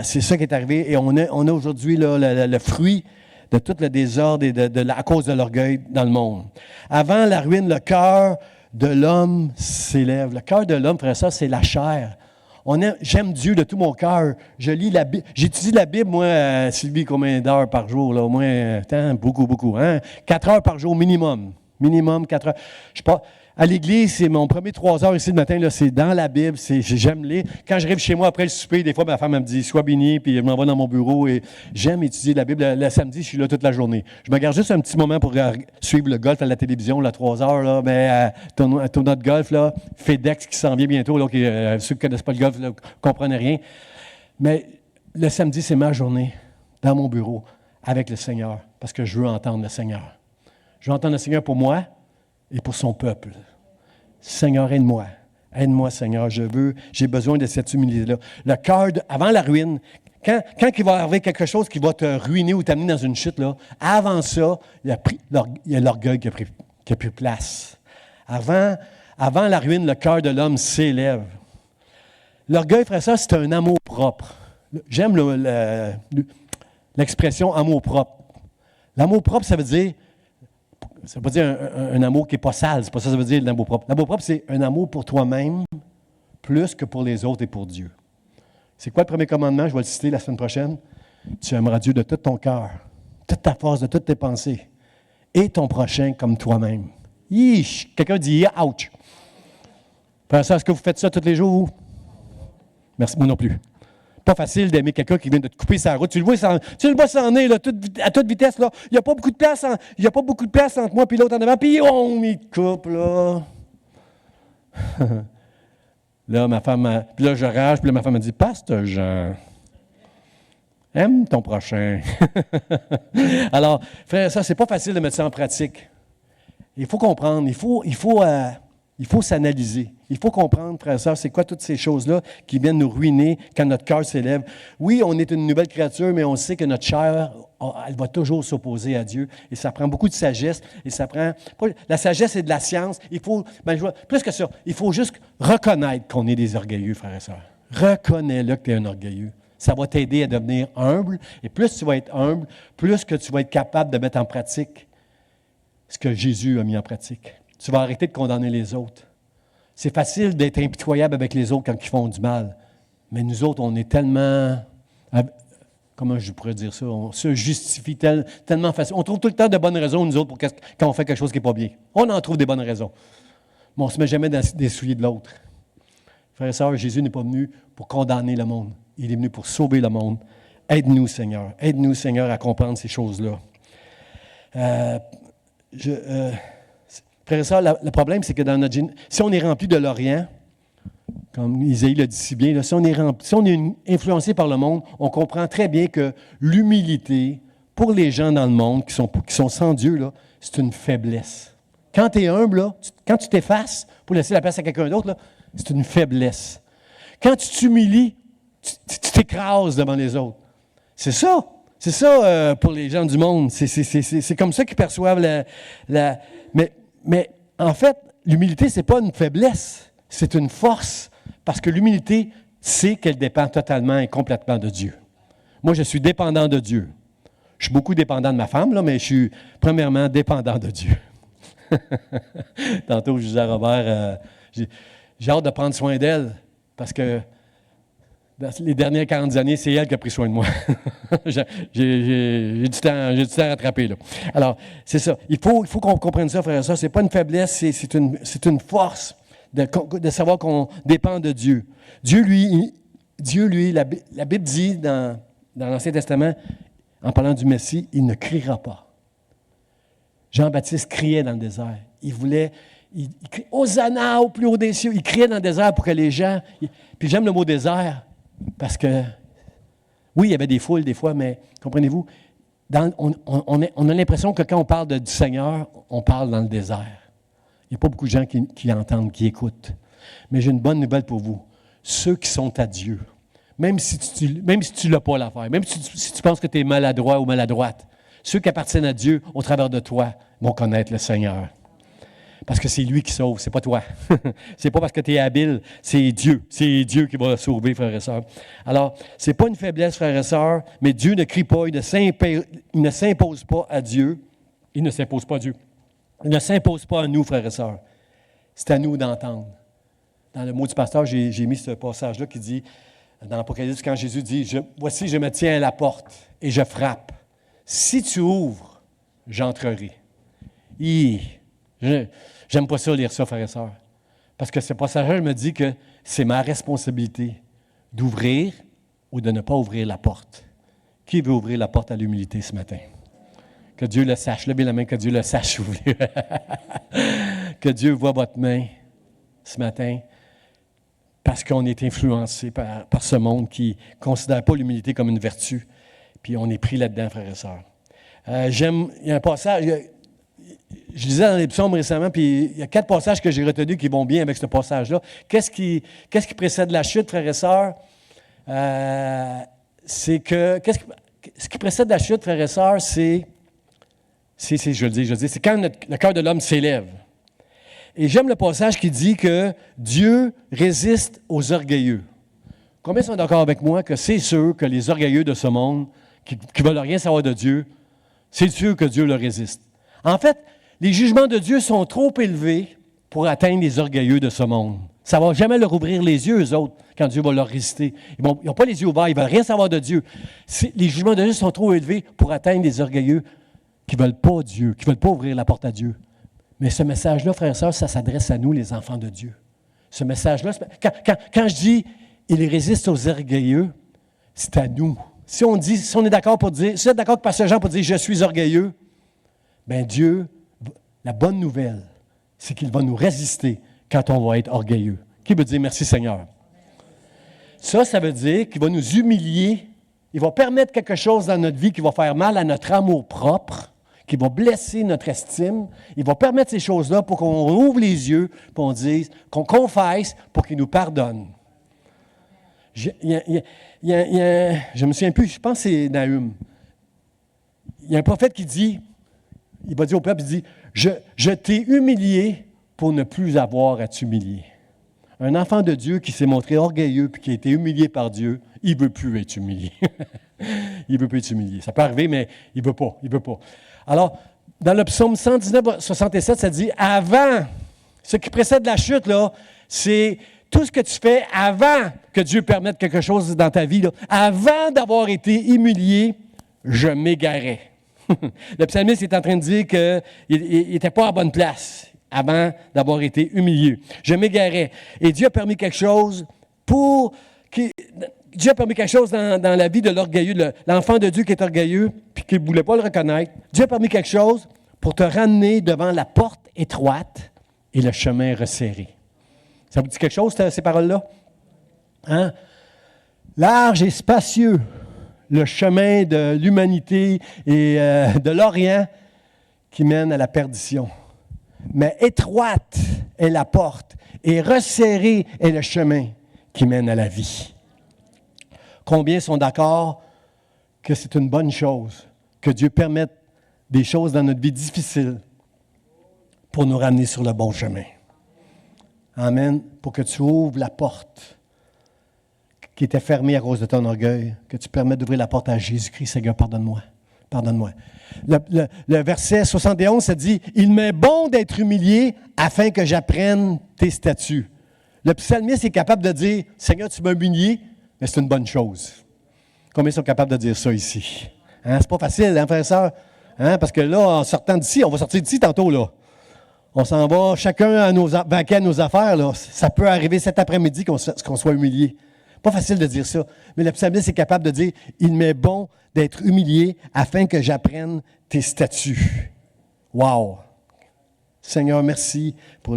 S1: C'est ça qui est arrivé. Et on a aujourd'hui là, le fruit de tout le désordre et à cause de l'orgueil dans le monde. Avant la ruine, le cœur de l'homme s'élève. Le cœur de l'homme, frère et sœurs, c'est la chair. J'aime Dieu de tout mon cœur. Je lis la Bible. J'étudie la Bible, moi, Sylvie, combien d'heures par jour? Là? Au moins, beaucoup. Hein? 4 heures par jour minimum. Minimum 4 heures. Je sais pas. À l'église, c'est mon premier 3 heures ici le matin, là, c'est dans la Bible, j'aime lire. Quand j'arrive chez moi après le souper, des fois, ma femme elle me dit « Sois béni », puis je m'en vais dans mon bureau et j'aime étudier la Bible. Le samedi, je suis là toute la journée. Je me garde juste un petit moment pour suivre le golf à la télévision, là, 3 heures, là, mais tournoi de golf, là, FedEx qui s'en vient bientôt, là, ceux qui ne connaissent pas le golf ne comprennent rien. Mais le samedi, c'est ma journée dans mon bureau avec le Seigneur, parce que je veux entendre le Seigneur. Je veux entendre le Seigneur pour moi, et pour son peuple. Seigneur, aide-moi. Aide-moi, Seigneur. J'ai besoin de cette humilité-là. Le cœur, avant la ruine, quand il va arriver quelque chose qui va te ruiner ou t'amener dans une chute, là, avant ça, il y a l'orgueil qui a pris place. Avant la ruine, le cœur de l'homme s'élève. L'orgueil, frère, ça, c'est un amour propre. J'aime l'expression amour propre. L'amour propre, ça veut dire ça ne veut pas dire un amour qui n'est pas sale. C'est pas ça que ça veut dire l'amour propre. L'amour propre, c'est un amour pour toi-même plus que pour les autres et pour Dieu. C'est quoi le premier commandement? Je vais le citer la semaine prochaine. Tu aimeras Dieu de tout ton cœur, toute ta force, de toutes tes pensées, et ton prochain comme toi-même. Quelqu'un dit « ouch ». Est-ce que vous faites ça tous les jours, vous? Merci, moi non plus. Pas facile d'aimer quelqu'un qui vient de te couper sa route. Tu le vois s'en est, là, à toute vitesse. Là. Il n'y a pas beaucoup de place entre moi et l'autre en avant. Puis il te coupe, là. Là, ma femme, puis là, je rage. Puis là, ma femme me dit, Pasteur Jean, aime ton prochain. Alors, frère, ça, c'est pas facile de mettre ça en pratique. Il faut comprendre, il faut s'analyser. Il faut comprendre, frère et sœur, c'est quoi toutes ces choses-là qui viennent nous ruiner quand notre cœur s'élève. Oui, on est une nouvelle créature, mais on sait que notre chair, elle va toujours s'opposer à Dieu. Et ça prend beaucoup de sagesse. Et ça prend... La sagesse et de la science. Plus que ça, il faut juste reconnaître qu'on est des orgueilleux, frère et sœur. Reconnais-le que tu es un orgueilleux. Ça va t'aider à devenir humble. Et plus tu vas être humble, plus que tu vas être capable de mettre en pratique ce que Jésus a mis en pratique. Tu vas arrêter de condamner les autres. C'est facile d'être impitoyable avec les autres quand ils font du mal. Mais nous autres, on est tellement... Comment je pourrais dire ça? On se justifie tellement facile. On trouve tout le temps de bonnes raisons, nous autres, quand on fait quelque chose qui n'est pas bien. On en trouve des bonnes raisons. Mais on ne se met jamais dans les souliers de l'autre. Frères et sœurs, Jésus n'est pas venu pour condamner le monde. Il est venu pour sauver le monde. Aide-nous, Seigneur. Aide-nous, Seigneur, à comprendre ces choses-là. Frères et sœurs, le problème, c'est que si on est rempli de l'Orient, comme Isaïe le dit si bien, là, si on est influencé par le monde, on comprend très bien que l'humilité, pour les gens dans le monde qui sont sans Dieu, là, c'est une faiblesse. Quand tu es humble, là, quand tu t'effaces pour laisser la place à quelqu'un d'autre, là, c'est une faiblesse. Quand tu t'humilies, tu t'écrases devant les autres. C'est ça. C'est ça pour les gens du monde. C'est comme ça qu'ils perçoivent Mais en fait, l'humilité, ce n'est pas une faiblesse, c'est une force. Parce que l'humilité, c'est qu'elle dépend totalement et complètement de Dieu. Moi, je suis dépendant de Dieu. Je suis beaucoup dépendant de ma femme, là, mais je suis premièrement dépendant de Dieu. Tantôt, je disais à Robert, j'ai hâte de prendre soin d'elle parce que dans les dernières 40 années, c'est elle qui a pris soin de moi. j'ai du temps à rattraper, là. Alors, c'est ça. Il faut qu'on comprenne ça, frère et sœurs. Ce n'est pas une faiblesse, c'est une force de savoir qu'on dépend de Dieu. Dieu, lui, la Bible dit dans l'Ancien Testament, en parlant du Messie, il ne criera pas. Jean-Baptiste criait dans le désert. Il criait « Hosanna au plus haut des cieux ». Il criait dans le désert pour que les gens... Puis j'aime le mot « désert » parce que Oui, il y avait des foules des fois, mais comprenez-vous, on a l'impression que quand on parle du Seigneur, on parle dans le désert. Il n'y a pas beaucoup de gens qui entendent, qui écoutent. Mais j'ai une bonne nouvelle pour vous. Ceux qui sont à Dieu, même si tu ne l'as pas l'affaire, même si tu penses que tu es maladroit ou maladroite, ceux qui appartiennent à Dieu au travers de toi vont connaître le Seigneur. Parce que c'est lui qui sauve, c'est pas toi. C'est pas parce que tu es habile, c'est Dieu. C'est Dieu qui va sauver, frères et sœurs. Alors, c'est pas une faiblesse, frères et sœurs, mais Dieu ne crie pas, il ne s'impose pas à Dieu. Il ne s'impose pas à Dieu. Il ne s'impose pas à nous, frères et sœurs. C'est à nous d'entendre. Dans le mot du pasteur, j'ai mis ce passage-là qui dit, dans l'Apocalypse, quand Jésus dit, voici, je me tiens à la porte et je frappe. Si tu ouvres, j'entrerai. J'aime pas ça lire ça, frères et sœurs. Parce que ce passage-là me dit que c'est ma responsabilité d'ouvrir ou de ne pas ouvrir la porte. Qui veut ouvrir la porte à l'humilité ce matin? Que Dieu le sache. Levez la main, que Dieu le sache ouvrir. Que Dieu voie votre main ce matin. Parce qu'on est influencé par ce monde qui ne considère pas l'humilité comme une vertu. Puis on est pris là-dedans, frères et sœurs. Il y a un passage, je lisais dans les psaumes récemment, puis il y a 4 passages que j'ai retenus qui vont bien avec ce passage-là. Qu'est-ce qui précède la chute, frères et sœurs? Ce qui précède la chute, frères et sœurs, c'est quand le cœur de l'homme s'élève. Et j'aime le passage qui dit que Dieu résiste aux orgueilleux. Combien sont d'accord avec moi que c'est sûr que les orgueilleux de ce monde, qui ne veulent rien savoir de Dieu, c'est sûr que Dieu leur résiste. En fait, les jugements de Dieu sont trop élevés pour atteindre les orgueilleux de ce monde. Ça ne va jamais leur ouvrir les yeux, eux autres, quand Dieu va leur résister. Ils n'ont pas les yeux ouverts, ils ne veulent rien savoir de Dieu. Les jugements de Dieu sont trop élevés pour atteindre les orgueilleux qui ne veulent pas Dieu, qui ne veulent pas ouvrir la porte à Dieu. Mais ce message-là, frères et sœurs, ça s'adresse à nous, les enfants de Dieu. Ce message-là, quand je dis « il résiste aux orgueilleux », c'est à nous. Si on est d'accord pour dire, si vous êtes d'accord avec Pasteur Jean pour dire « je suis orgueilleux », bien Dieu, la bonne nouvelle, c'est qu'il va nous résister quand on va être orgueilleux. Qui veut dire « merci Seigneur ». Ça veut dire qu'il va nous humilier, il va permettre quelque chose dans notre vie qui va faire mal à notre amour propre, qui va blesser notre estime. Il va permettre ces choses-là pour qu'on ouvre les yeux, pour qu'on dise, qu'on confesse, pour qu'il nous pardonne. Je me souviens plus, je pense que c'est Nahum. Il y a un prophète qui dit, il va dire au peuple, il dit, je t'ai humilié pour ne plus avoir à t'humilier. Un enfant de Dieu qui s'est montré orgueilleux puis qui a été humilié par Dieu, il ne veut plus être humilié. Il ne veut plus être humilié. Ça peut arriver, mais il ne veut pas. Il veut pas. Alors, dans le psaume 119, 67, ça dit « Avant », ce qui précède la chute, là, c'est tout ce que tu fais avant que Dieu permette quelque chose dans ta vie. Là. Avant d'avoir été humilié, je m'égarais. Le psalmiste est en train de dire qu'il n'était pas à bonne place avant d'avoir été humilié. Je m'égarais. Et Dieu a permis quelque chose Dieu a permis quelque chose dans la vie de l'orgueilleux, l'enfant de Dieu qui est orgueilleux, puis qui ne voulait pas le reconnaître. Dieu a permis quelque chose pour te ramener devant la porte étroite et le chemin resserré. Ça vous dit quelque chose, ces paroles-là? Hein? Large et spacieux, le chemin de l'humanité et de l'Orient qui mène à la perdition. Mais étroite est la porte et resserré est le chemin qui mène à la vie. Combien sont d'accord que c'est une bonne chose que Dieu permette des choses dans notre vie difficiles pour nous ramener sur le bon chemin? Amen. Pour que tu ouvres la porte qui était fermée à cause de ton orgueil, que tu permettes d'ouvrir la porte à Jésus-Christ. Seigneur, pardonne-moi. Pardonne-moi. Le verset 71, ça dit « Il m'est bon d'être humilié afin que j'apprenne tes statuts. » Le psalmiste est capable de dire « Seigneur, tu m'as humilié, mais c'est une bonne chose. » Combien sont capables de dire ça ici? Hein? C'est pas facile, hein, frères et sœurs? Hein? Parce que là, en sortant d'ici, on va sortir d'ici tantôt, là. On s'en va chacun à nos affaires, là. Ça peut arriver cet après-midi qu'on soit humilié. Pas facile de dire ça. Mais le psalmiste est capable de dire « Il m'est bon d'être humilié afin que j'apprenne tes statuts. » Wow! Seigneur, merci pour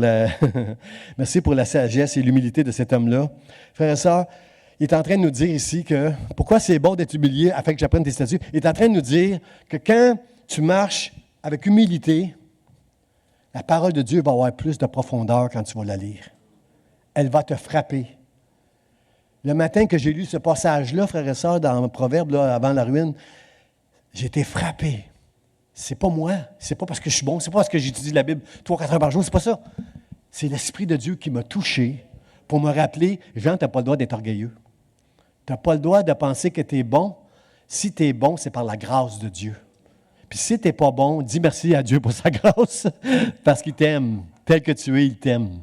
S1: merci pour la sagesse et l'humilité de cet homme-là. Frères et sœurs, il est en train de nous dire ici que pourquoi c'est bon d'être humilié afin que j'apprenne tes statuts. Il est en train de nous dire que quand tu marches avec humilité, la parole de Dieu va avoir plus de profondeur quand tu vas la lire. Elle va te frapper. Le matin que j'ai lu ce passage-là, frères et sœurs, dans le Proverbe, là, avant la ruine, j'ai été frappé. C'est pas moi, c'est pas parce que je suis bon, c'est pas parce que j'étudie la Bible 3-4 heures par jour, c'est pas ça. C'est l'Esprit de Dieu qui m'a touché pour me rappeler, Jean, tu n'as pas le droit d'être orgueilleux. Tu n'as pas le droit de penser que tu es bon. Si tu es bon, c'est par la grâce de Dieu. Puis si tu n'es pas bon, dis merci à Dieu pour sa grâce, parce qu'il t'aime. Tel que tu es, il t'aime.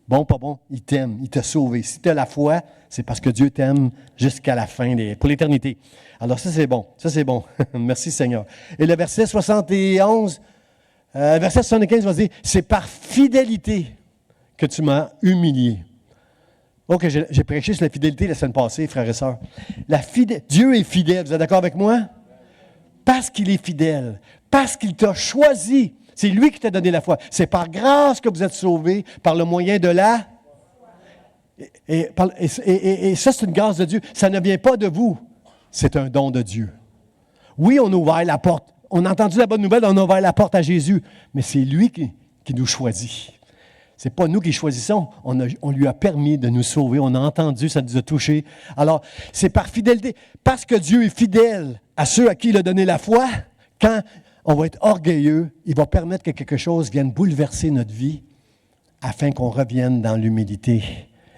S1: Bon, pas bon, il t'aime, il t'a sauvé. Si tu as la foi, c'est parce que Dieu t'aime jusqu'à la fin, pour l'éternité. Alors ça, c'est bon. Ça, c'est bon. Merci Seigneur. Et le verset 71, verset 75 va dire, c'est par fidélité que tu m'as humilié. Ok, j'ai prêché sur la fidélité la semaine passée, frères et sœurs. Dieu est fidèle, vous êtes d'accord avec moi? Parce qu'il est fidèle, parce qu'il t'a choisi. C'est lui qui t'a donné la foi. C'est par grâce que vous êtes sauvés, par le moyen de la... Et ça, c'est une grâce de Dieu. Ça ne vient pas de vous. C'est un don de Dieu. Oui, on a ouvert la porte. On a entendu la bonne nouvelle, on a ouvert la porte à Jésus. Mais c'est lui qui nous choisit. Ce n'est pas nous qui choisissons. On lui a permis de nous sauver. On a entendu, ça nous a touchés. Alors, c'est par fidélité. Parce que Dieu est fidèle à ceux à qui il a donné la foi, quand on va être orgueilleux, il va permettre que quelque chose vienne bouleverser notre vie afin qu'on revienne dans l'humilité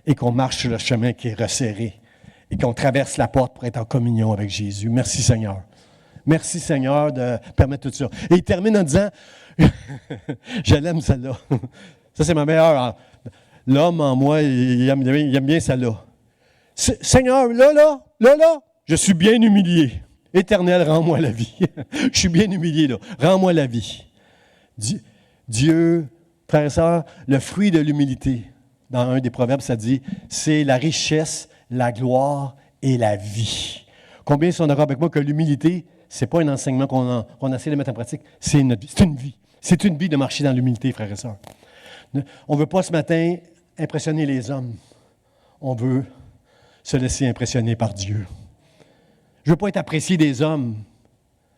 S1: et qu'on marche sur le chemin qui est resserré et qu'on traverse la porte pour être en communion avec Jésus. Merci Seigneur. Merci Seigneur de permettre tout ça. Et il termine en disant, je l'aime celle-là. Ça, c'est ma meilleure. L'homme en moi, il aime bien celle-là. Seigneur, là, je suis bien humilié. Éternel, rends-moi la vie. Je suis bien humilié, là. Rends-moi la vie. Dieu, frères et sœurs, le fruit de l'humilité, dans un des proverbes, ça dit, c'est la richesse, la gloire et la vie. Combien sont d'accord avec moi que l'humilité, ce n'est pas un enseignement qu'on essaie de mettre en pratique, c'est une vie. C'est une vie de marcher dans l'humilité, frères et sœurs. On ne veut pas ce matin impressionner les hommes. On veut se laisser impressionner par Dieu. Je ne veux pas être apprécié des hommes,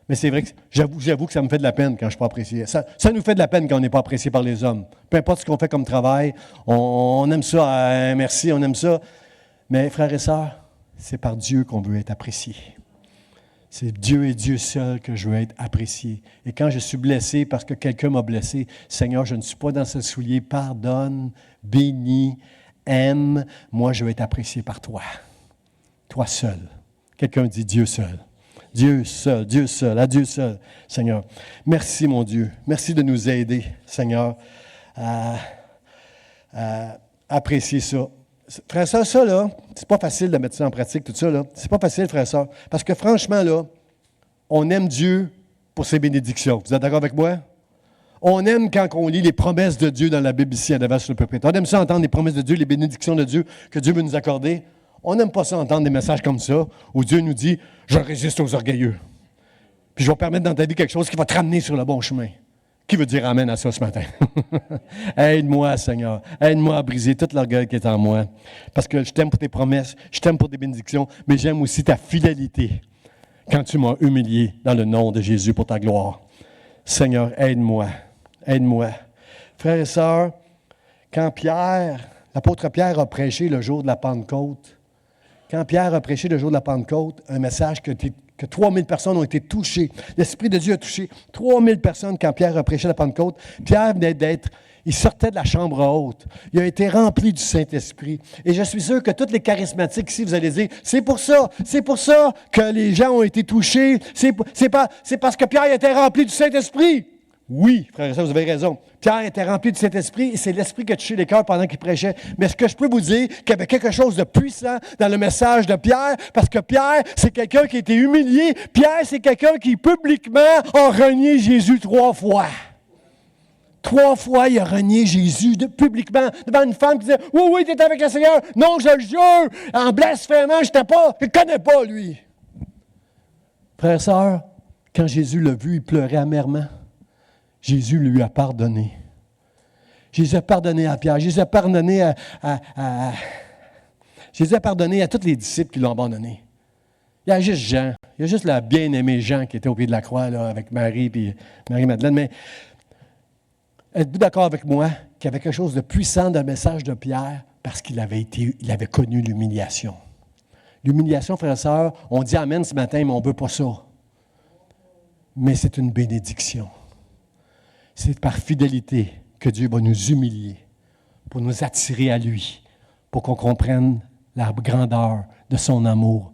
S1: mais c'est vrai que j'avoue que ça me fait de la peine quand je ne suis pas apprécié. Ça nous fait de la peine quand on n'est pas apprécié par les hommes. Peu importe ce qu'on fait comme travail, on aime ça, merci, on aime ça. Mais frères et sœurs, c'est par Dieu qu'on veut être apprécié. C'est Dieu et Dieu seul que je veux être apprécié. Et quand je suis blessé parce que quelqu'un m'a blessé, Seigneur, je ne suis pas dans ce soulier, pardonne, bénis, aime. Moi, je veux être apprécié par toi. Toi seul. Quelqu'un dit Dieu seul. Dieu seul, Dieu seul, à Dieu seul, Seigneur. Merci, mon Dieu. Merci de nous aider, Seigneur, à apprécier ça. Frère, ça, là, c'est pas facile de mettre ça en pratique, tout ça, là. C'est pas facile, frère, ça. Parce que franchement, là, on aime Dieu pour ses bénédictions. Vous êtes d'accord avec moi? On aime quand on lit les promesses de Dieu dans la Bible ici, à Davos sur le pupitre. On aime ça entendre les promesses de Dieu, les bénédictions de Dieu que Dieu veut nous accorder. On n'aime pas ça entendre des messages comme ça, où Dieu nous dit « Je résiste aux orgueilleux. Puis je vais permettre dans ta vie quelque chose qui va te ramener sur le bon chemin. » Qui veut dire amen à ça ce matin? Aide-moi, Seigneur. Aide-moi à briser tout l'orgueil qui est en moi. Parce que je t'aime pour tes promesses, je t'aime pour tes bénédictions, mais j'aime aussi ta fidélité quand tu m'as humilié dans le nom de Jésus pour ta gloire. Seigneur, aide-moi. Aide-moi. Frères et sœurs, quand l'apôtre Pierre a prêché le jour de la Pentecôte, un message que 3000 personnes ont été touchées. L'Esprit de Dieu a touché 3000 personnes quand Pierre a prêché la Pentecôte. Pierre venait il sortait de la chambre haute. Il a été rempli du Saint-Esprit. Et je suis sûr que tous les charismatiques ici, vous allez dire, c'est pour ça que les gens ont été touchés. C'est parce que Pierre était rempli du Saint-Esprit. Oui, frère et sœurs, vous avez raison. Pierre était rempli du Saint-Esprit et c'est l'Esprit qui a touché les cœurs pendant qu'il prêchait. Mais ce que je peux vous dire, qu'il y avait quelque chose de puissant dans le message de Pierre, parce que Pierre, c'est quelqu'un qui a été humilié. Pierre, c'est quelqu'un qui publiquement a renié Jésus 3 fois. 3 fois, il a renié Jésus publiquement devant une femme qui disait « Oui, tu étais avec le Seigneur. Non, je le jure, en blasphémant, je ne le connais pas, lui. » Frère et sœurs, quand Jésus l'a vu, il pleurait amèrement. Jésus lui a pardonné. Jésus a pardonné à Pierre. Jésus a pardonné à Jésus a pardonné à tous les disciples qui l'ont abandonné. Il y a juste Jean. Il y a juste la bien-aimée Jean qui était au pied de la croix là, avec Marie et Marie-Madeleine. Mais êtes-vous d'accord avec moi qu'il y avait quelque chose de puissant dans le message de Pierre parce qu'il avait connu l'humiliation. L'humiliation, frères et sœurs, on dit Amen ce matin, mais on ne veut pas ça. Mais c'est une bénédiction. C'est par fidélité que Dieu va nous humilier pour nous attirer à lui, pour qu'on comprenne la grandeur de son amour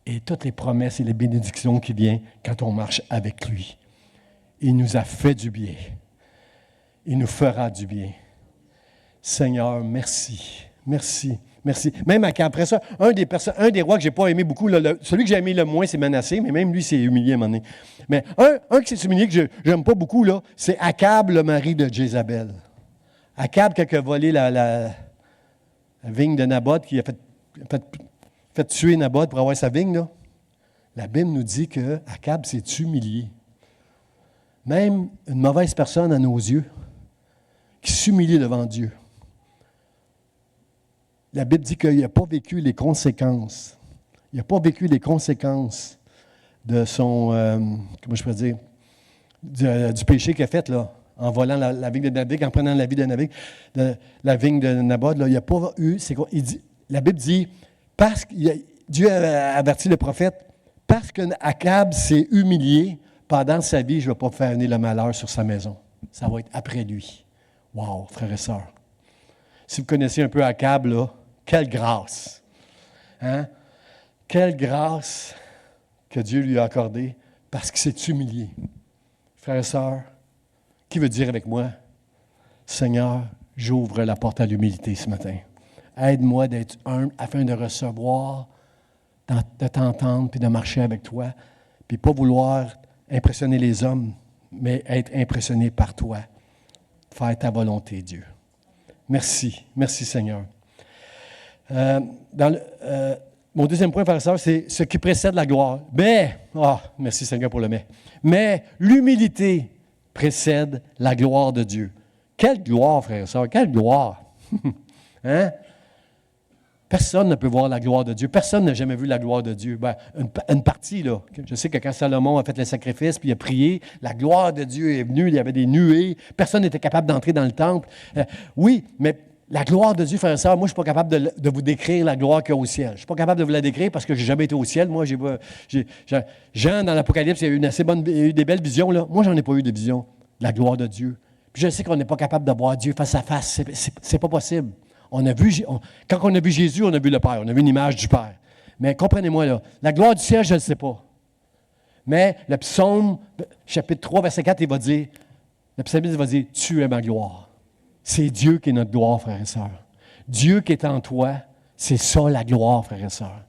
S1: et toutes les promesses et les bénédictions qui viennent quand on marche avec lui. Il nous a fait du bien. Il nous fera du bien. Seigneur, merci. Merci. Merci. Même après ça, un des rois que je n'ai pas aimé beaucoup, là, celui que j'ai aimé le moins, c'est Manassé, mais même lui s'est humilié à un moment donné. Mais un qui s'est humilié, que je n'aime pas beaucoup, là, c'est Akab, le mari de Jézabel. Akab, qui a volé la vigne de Naboth, qui a fait tuer Naboth pour avoir sa vigne, là. La Bible nous dit que Akab s'est humilié. Même une mauvaise personne à nos yeux, qui s'humilie devant Dieu. La Bible dit qu'il n'a pas vécu les conséquences. Il n'a pas vécu les conséquences de son, comment je peux dire, du péché qu'il a fait, là, en volant la vigne de David, en prenant la vie de David, la vigne de Naboth. Là, il n'a pas eu, la Bible dit, parce que Dieu a averti le prophète, parce qu'Akab s'est humilié pendant sa vie, je ne vais pas faire venir le malheur sur sa maison. Ça va être après lui. Wow, frères et sœurs. Si vous connaissez un peu Akab, là, quelle grâce! Hein? Quelle grâce que Dieu lui a accordée parce qu'il s'est humilié. Frères et sœurs, qui veut dire avec moi, Seigneur, j'ouvre la porte à l'humilité ce matin. Aide-moi d'être humble afin de recevoir, de t'entendre puis de marcher avec toi, puis pas vouloir impressionner les hommes, mais être impressionné par toi. Faire ta volonté, Dieu. Merci. Merci, Seigneur. Mon deuxième point, frères et sœurs, c'est ce qui précède la gloire. Merci Seigneur pour le mais. Mais l'humilité précède la gloire de Dieu. Quelle gloire, frères et sœurs, quelle gloire! Hein? Personne ne peut voir la gloire de Dieu. Personne n'a jamais vu la gloire de Dieu. Une partie, là. Je sais que quand Salomon a fait le sacrifice puis il a prié, la gloire de Dieu est venue, il y avait des nuées. Personne n'était capable d'entrer dans le temple. Oui, mais la gloire de Dieu, frères et sœurs, moi, je ne suis pas capable de vous décrire la gloire qu'il y a au ciel. Je ne suis pas capable de vous la décrire parce que je n'ai jamais été au ciel. Moi, Jean, dans l'Apocalypse, il y a eu il y a eu des belles visions. Là. Moi, je n'en ai pas eu de vision de la gloire de Dieu. Puis je sais qu'on n'est pas capable de voir Dieu face à face. C'est pas possible. Quand on a vu Jésus, on a vu le Père. On a vu une image du Père. Mais comprenez-moi, là, la gloire du ciel, je ne le sais pas. Mais le psaume, chapitre 3, verset 4, le psalmiste va dire, « Tu es ma gloire ». C'est Dieu qui est notre gloire, frères et sœurs. Dieu qui est en toi, c'est ça la gloire, frères et sœurs.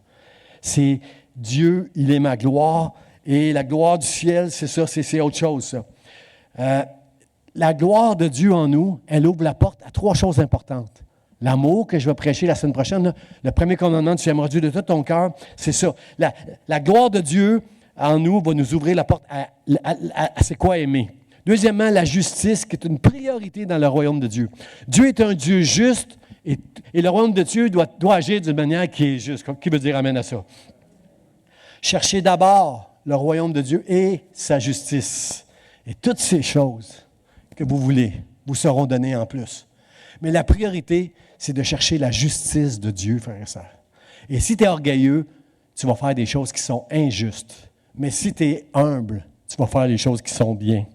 S1: C'est Dieu, il est ma gloire. Et la gloire du ciel, c'est ça, c'est autre chose, ça. La gloire de Dieu en nous, elle ouvre la porte à 3 choses importantes. L'amour que je vais prêcher la semaine prochaine, là, le premier commandement, tu aimeras Dieu de tout ton cœur, c'est ça. La gloire de Dieu en nous va nous ouvrir la porte à c'est quoi aimer. Deuxièmement, la justice, qui est une priorité dans le royaume de Dieu. Dieu est un Dieu juste et le royaume de Dieu doit agir d'une manière qui est juste. Qui veut dire amen à ça? Cherchez d'abord le royaume de Dieu et sa justice. Et toutes ces choses que vous voulez vous seront données en plus. Mais la priorité, c'est de chercher la justice de Dieu, frères et sœurs. Et si tu es orgueilleux, tu vas faire des choses qui sont injustes. Mais si tu es humble, tu vas faire les choses qui sont bien.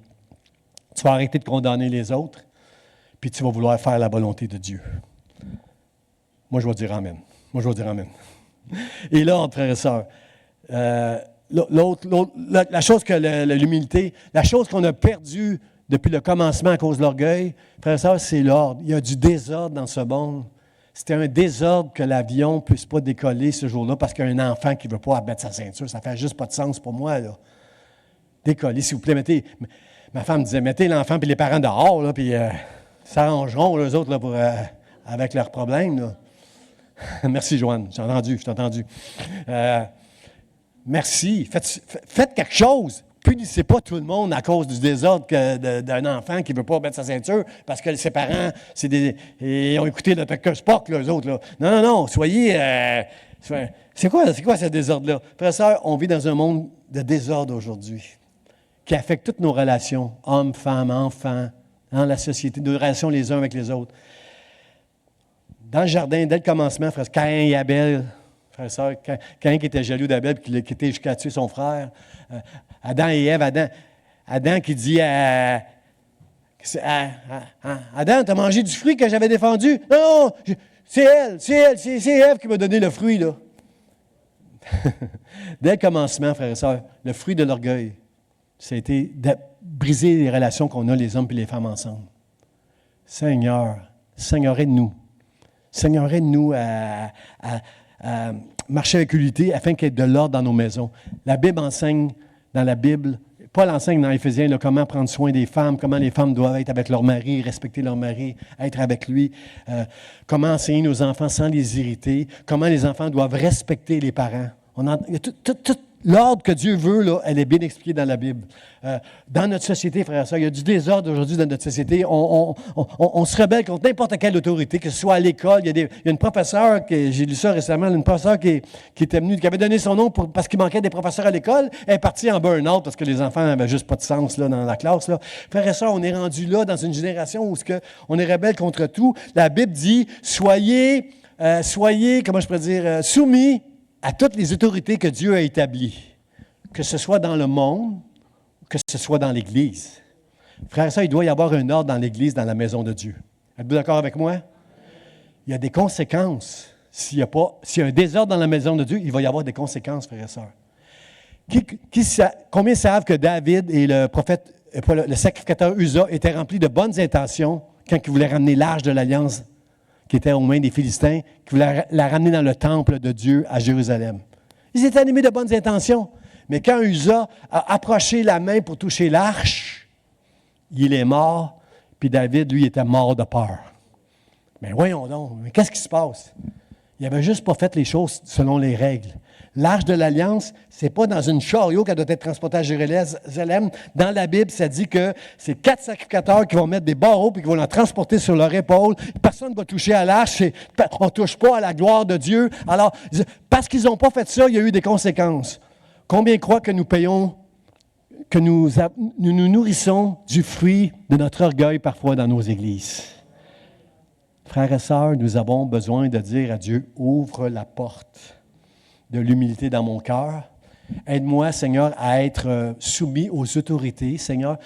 S1: Tu vas arrêter de condamner les autres, puis tu vas vouloir faire la volonté de Dieu. Moi, je vais dire amen. Et là, frères et sœurs, la chose que l'humilité, la chose qu'on a perdue depuis le commencement à cause de l'orgueil, frères et sœurs, c'est l'ordre. Il y a du désordre dans ce monde. C'était un désordre que l'avion ne puisse pas décoller ce jour-là parce qu'il y a un enfant qui ne veut pas abattre sa ceinture. Ça ne fait juste pas de sens pour moi, là. Décoller, s'il vous plaît, ma femme disait, mettez l'enfant et les parents dehors, là, puis s'arrangeront, eux autres, là, avec leurs problèmes. Là. Merci, Joanne. Je t'ai entendu. Merci. Faites quelque chose. punissez pas tout le monde à cause du désordre d'un enfant qui ne veut pas mettre sa ceinture parce que ses parents ils ont écouté le Tucker Spock, là, eux autres. Là. Non, non, non, soyez... c'est quoi ce désordre-là? Frères et sœurs, on vit dans un monde de désordre aujourd'hui qui affecte toutes nos relations, hommes, femmes, enfants, dans la société, nos relations les uns avec les autres. Dans le jardin, dès le commencement, frère, Caïn et Abel, frères et sœurs, Caïn qui était jaloux d'Abel, qui était jusqu'à tuer son frère, Adam et Ève, Adam qui dit à Adam, tu as mangé du fruit que j'avais défendu? Non, c'est Ève qui m'a donné le fruit, là. Dès le commencement, frères et sœurs, le fruit de l'orgueil, ça a été de briser les relations qu'on a, les hommes et les femmes ensemble. Seigneur, aide-nous. Seigneur, aide-nous à marcher avec humilité afin qu'il y ait de l'ordre dans nos maisons. La Bible enseigne, dans la Bible, Paul enseigne dans Éphésiens comment prendre soin des femmes, comment les femmes doivent être avec leur mari, respecter leur mari, être avec lui, comment enseigner nos enfants sans les irriter, comment les enfants doivent respecter les parents. Il y a tout l'ordre que Dieu veut, là, elle est bien expliquée dans la Bible. Dans notre société, frères et sœurs, il y a du désordre aujourd'hui dans notre société. On se rebelle contre n'importe quelle autorité, que ce soit à l'école. Il y a une professeure, j'ai lu ça récemment, une professeure qui était venue, qui avait donné son nom parce qu'il manquait des professeurs à l'école. Elle est partie en burn-out parce que les enfants n'avaient juste pas de sens là, dans la classe. Là. Frères et sœurs, on est rendu là dans une génération où on est rebelle contre tout. La Bible dit, soyez, comment je pourrais dire, soumis à toutes les autorités que Dieu a établies, que ce soit dans le monde, que ce soit dans l'Église. Frères et sœurs, il doit y avoir un ordre dans l'Église, dans la maison de Dieu. Êtes-vous d'accord avec moi? Il y a des conséquences. S'il y a un désordre dans la maison de Dieu, il va y avoir des conséquences, frères et sœurs. Combien savent que David et le sacrificateur Uza étaient remplis de bonnes intentions quand ils voulaient ramener l'arche de l'Alliance qui était aux mains des Philistins, qui voulaient la ramener dans le temple de Dieu à Jérusalem. Ils étaient animés de bonnes intentions. Mais quand Uza a approché la main pour toucher l'arche, il est mort, puis David, lui, était mort de peur. Mais voyons donc, mais qu'est-ce qui se passe? Il n'avait juste pas fait les choses selon les règles. L'arche de l'Alliance, ce n'est pas dans une chariot qu'elle doit être transportée à Jérusalem. Dans la Bible, ça dit que c'est 4 sacrificateurs qui vont mettre des barreaux et qui vont la transporter sur leur épaule. Personne ne va toucher à l'arche. On ne touche pas à la gloire de Dieu. Alors, parce qu'ils n'ont pas fait ça, il y a eu des conséquences. Combien croient que nous payons, que nous nourrissons du fruit de notre orgueil parfois dans nos églises? Frères et sœurs, nous avons besoin de dire à Dieu, ouvre la porte de l'humilité dans mon cœur. Aide-moi, Seigneur, à être soumis aux autorités. Seigneur,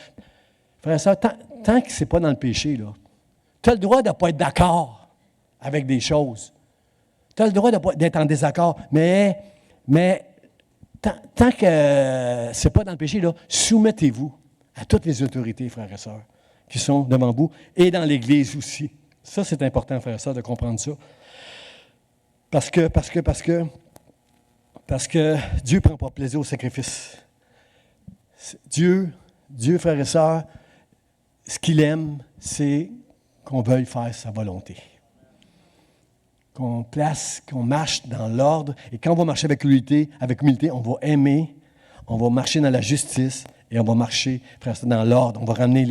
S1: frères et sœurs, tant que ce n'est pas dans le péché, tu as le droit de ne pas être d'accord avec des choses. Tu as le droit d'être en désaccord, mais tant que ce n'est pas dans le péché, soumettez-vous à toutes les autorités, frères et sœurs, qui sont devant vous, et dans l'Église aussi. Ça, c'est important, frères et sœurs, de comprendre ça. Parce que Dieu ne prend pas plaisir au sacrifice. Dieu, frères et sœurs, ce qu'il aime, c'est qu'on veuille faire sa volonté. Qu'on marche dans l'ordre. Et quand on va marcher avec humilité, on va aimer, on va marcher dans la justice et on va marcher, frères et sœurs, dans l'ordre. On va ramener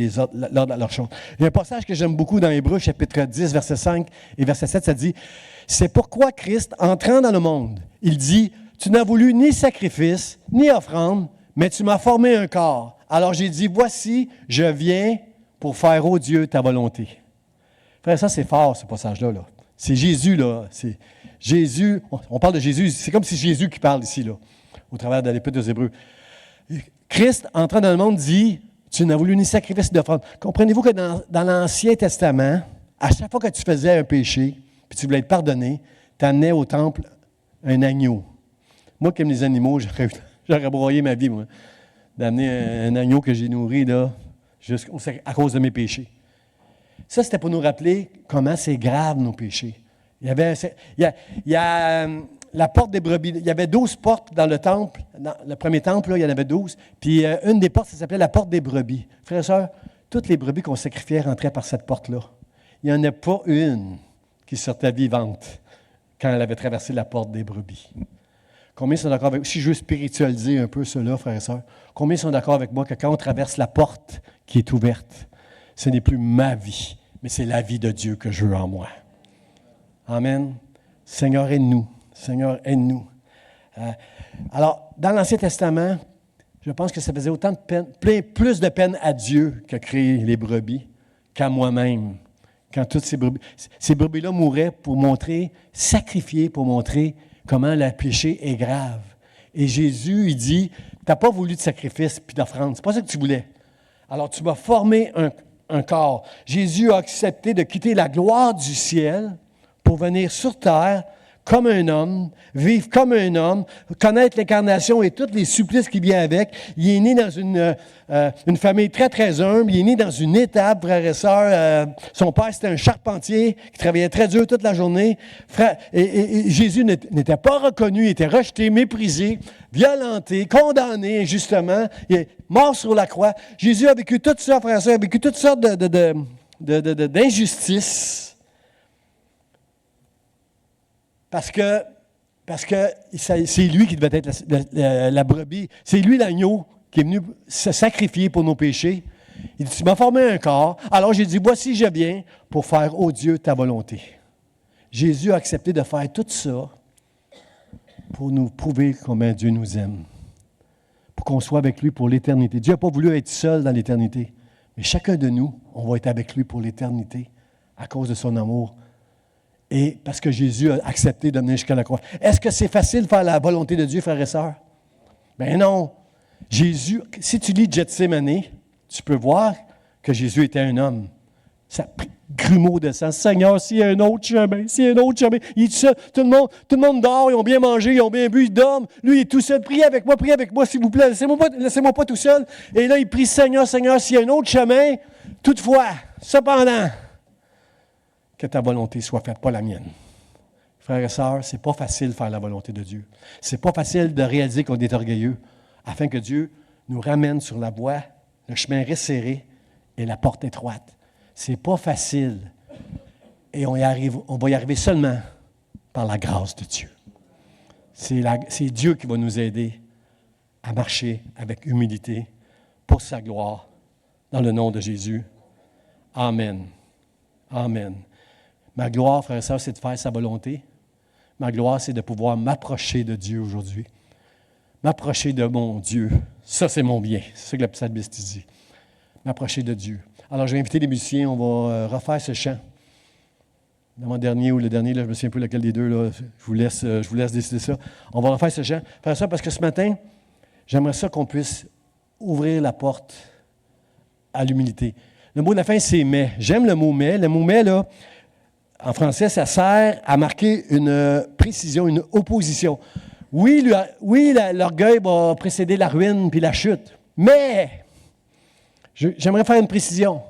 S1: l'ordre à leur chose. Il y a un passage que j'aime beaucoup dans Hébreux, chapitre 10, verset 5 et verset 7, ça dit « C'est pourquoi Christ, entrant dans le monde, il dit « Tu n'as voulu ni sacrifice, ni offrande, mais tu m'as formé un corps. Alors j'ai dit, voici, je viens pour faire, ô Dieu, ta volonté. » Frère, ça c'est fort, ce passage-là. Là. C'est Jésus, là. C'est Jésus, on parle de Jésus, c'est comme si c'est Jésus qui parle ici, là, au travers de l'Épître aux Hébreux. Christ, entrant dans le monde, dit, tu n'as voulu ni sacrifice ni offrande. Comprenez-vous que dans l'Ancien Testament, à chaque fois que tu faisais un péché, puis tu voulais être pardonné, tu amenais au temple un agneau. Moi, comme les animaux, j'aurais broyé ma vie, moi, d'amener un agneau que j'ai nourri, là, à cause de mes péchés. Ça, c'était pour nous rappeler comment c'est grave, nos péchés. Il y a la porte des brebis. Il y avait 12 portes dans le temple. Dans le premier temple, là, il y en avait 12. Puis une des portes, ça s'appelait la porte des brebis. Frères et sœurs, toutes les brebis qu'on sacrifiait rentraient par cette porte-là. Il n'y en a pas une qui sortait vivante quand elle avait traversé la porte des brebis. Combien sont d'accord avec moi? Si je veux spiritualiser un peu cela, frères et sœurs, combien sont d'accord avec moi que quand on traverse la porte qui est ouverte, ce n'est plus ma vie, mais c'est la vie de Dieu que je veux en moi. Amen. Seigneur, aide-nous. Seigneur, aide-nous. Alors, dans l'Ancien Testament, je pense que ça faisait autant de peine, plus de peine à Dieu que créer les brebis qu'à moi-même. Quand toutes ces brebis-là mouraient pour montrer, sacrifier pour montrer comment le péché est grave. Et Jésus, il dit, tu n'as pas voulu de sacrifice puis d'offrande. C'est pas ça que tu voulais. Alors, tu m'as formé un corps. Jésus a accepté de quitter la gloire du ciel pour venir sur terre comme un homme, vivre comme un homme, connaître l'incarnation et tous les supplices qui viennent avec. Il est né dans une famille très, très humble. Il est né dans une étable, frères et sœurs. Son père, c'était un charpentier qui travaillait très dur toute la journée. Et Jésus n'était pas reconnu, il était rejeté, méprisé, violenté, condamné injustement. Il est mort sur la croix. Jésus a vécu tout ça, frères et sœurs, a vécu toutes sortes d'injustices. Parce que c'est lui qui devait être la brebis. C'est lui l'agneau qui est venu se sacrifier pour nos péchés. Il dit, tu m'as formé un corps. Alors j'ai dit, voici je viens pour faire, ô Dieu, ta volonté. Jésus a accepté de faire tout ça pour nous prouver combien Dieu nous aime. Pour qu'on soit avec lui pour l'éternité. Dieu n'a pas voulu être seul dans l'éternité. Mais chacun de nous, on va être avec lui pour l'éternité à cause de son amour. Et parce que Jésus a accepté de venir jusqu'à la croix. Est-ce que c'est facile de faire la volonté de Dieu, frères et sœurs? Ben non. Jésus, si tu lis Gethsémane, tu peux voir que Jésus était un homme. Ça grumeau de sang. Seigneur, s'il y a un autre chemin, il est tout seul. Tout le monde dort, ils ont bien mangé, ils ont bien bu, ils dorment. Lui, il est tout seul. Priez avec moi, s'il vous plaît. Laissez-moi pas tout seul. Et là, il prie, Seigneur, s'il y a un autre chemin, toutefois, cependant, que ta volonté soit faite, pas la mienne. Frères et sœurs, c'est pas facile de faire la volonté de Dieu. C'est pas facile de réaliser qu'on est orgueilleux, afin que Dieu nous ramène sur la voie, le chemin resserré et la porte étroite. C'est pas facile. Et on va y arriver seulement par la grâce de Dieu. C'est Dieu qui va nous aider à marcher avec humilité pour sa gloire, dans le nom de Jésus. Amen. Amen. Ma gloire, frères et sœurs, c'est de faire sa volonté. Ma gloire, c'est de pouvoir m'approcher de Dieu aujourd'hui. M'approcher de mon Dieu. Ça, c'est mon bien. C'est ça que le psalmiste dit. M'approcher de Dieu. Alors, je vais inviter les musiciens. On va refaire ce chant. L'avant-dernier ou le dernier, là, je ne me souviens plus lequel des deux. Là, je vous laisse décider ça. On va refaire ce chant. Faire ça parce que ce matin, j'aimerais ça qu'on puisse ouvrir la porte à l'humilité. Le mot de la fin, c'est « mais ». J'aime le mot « mais ». Le mot « mais », là, en français, ça sert à marquer une précision, une opposition. Oui, l'orgueil va précéder la ruine puis la chute, mais, j'aimerais faire une précision,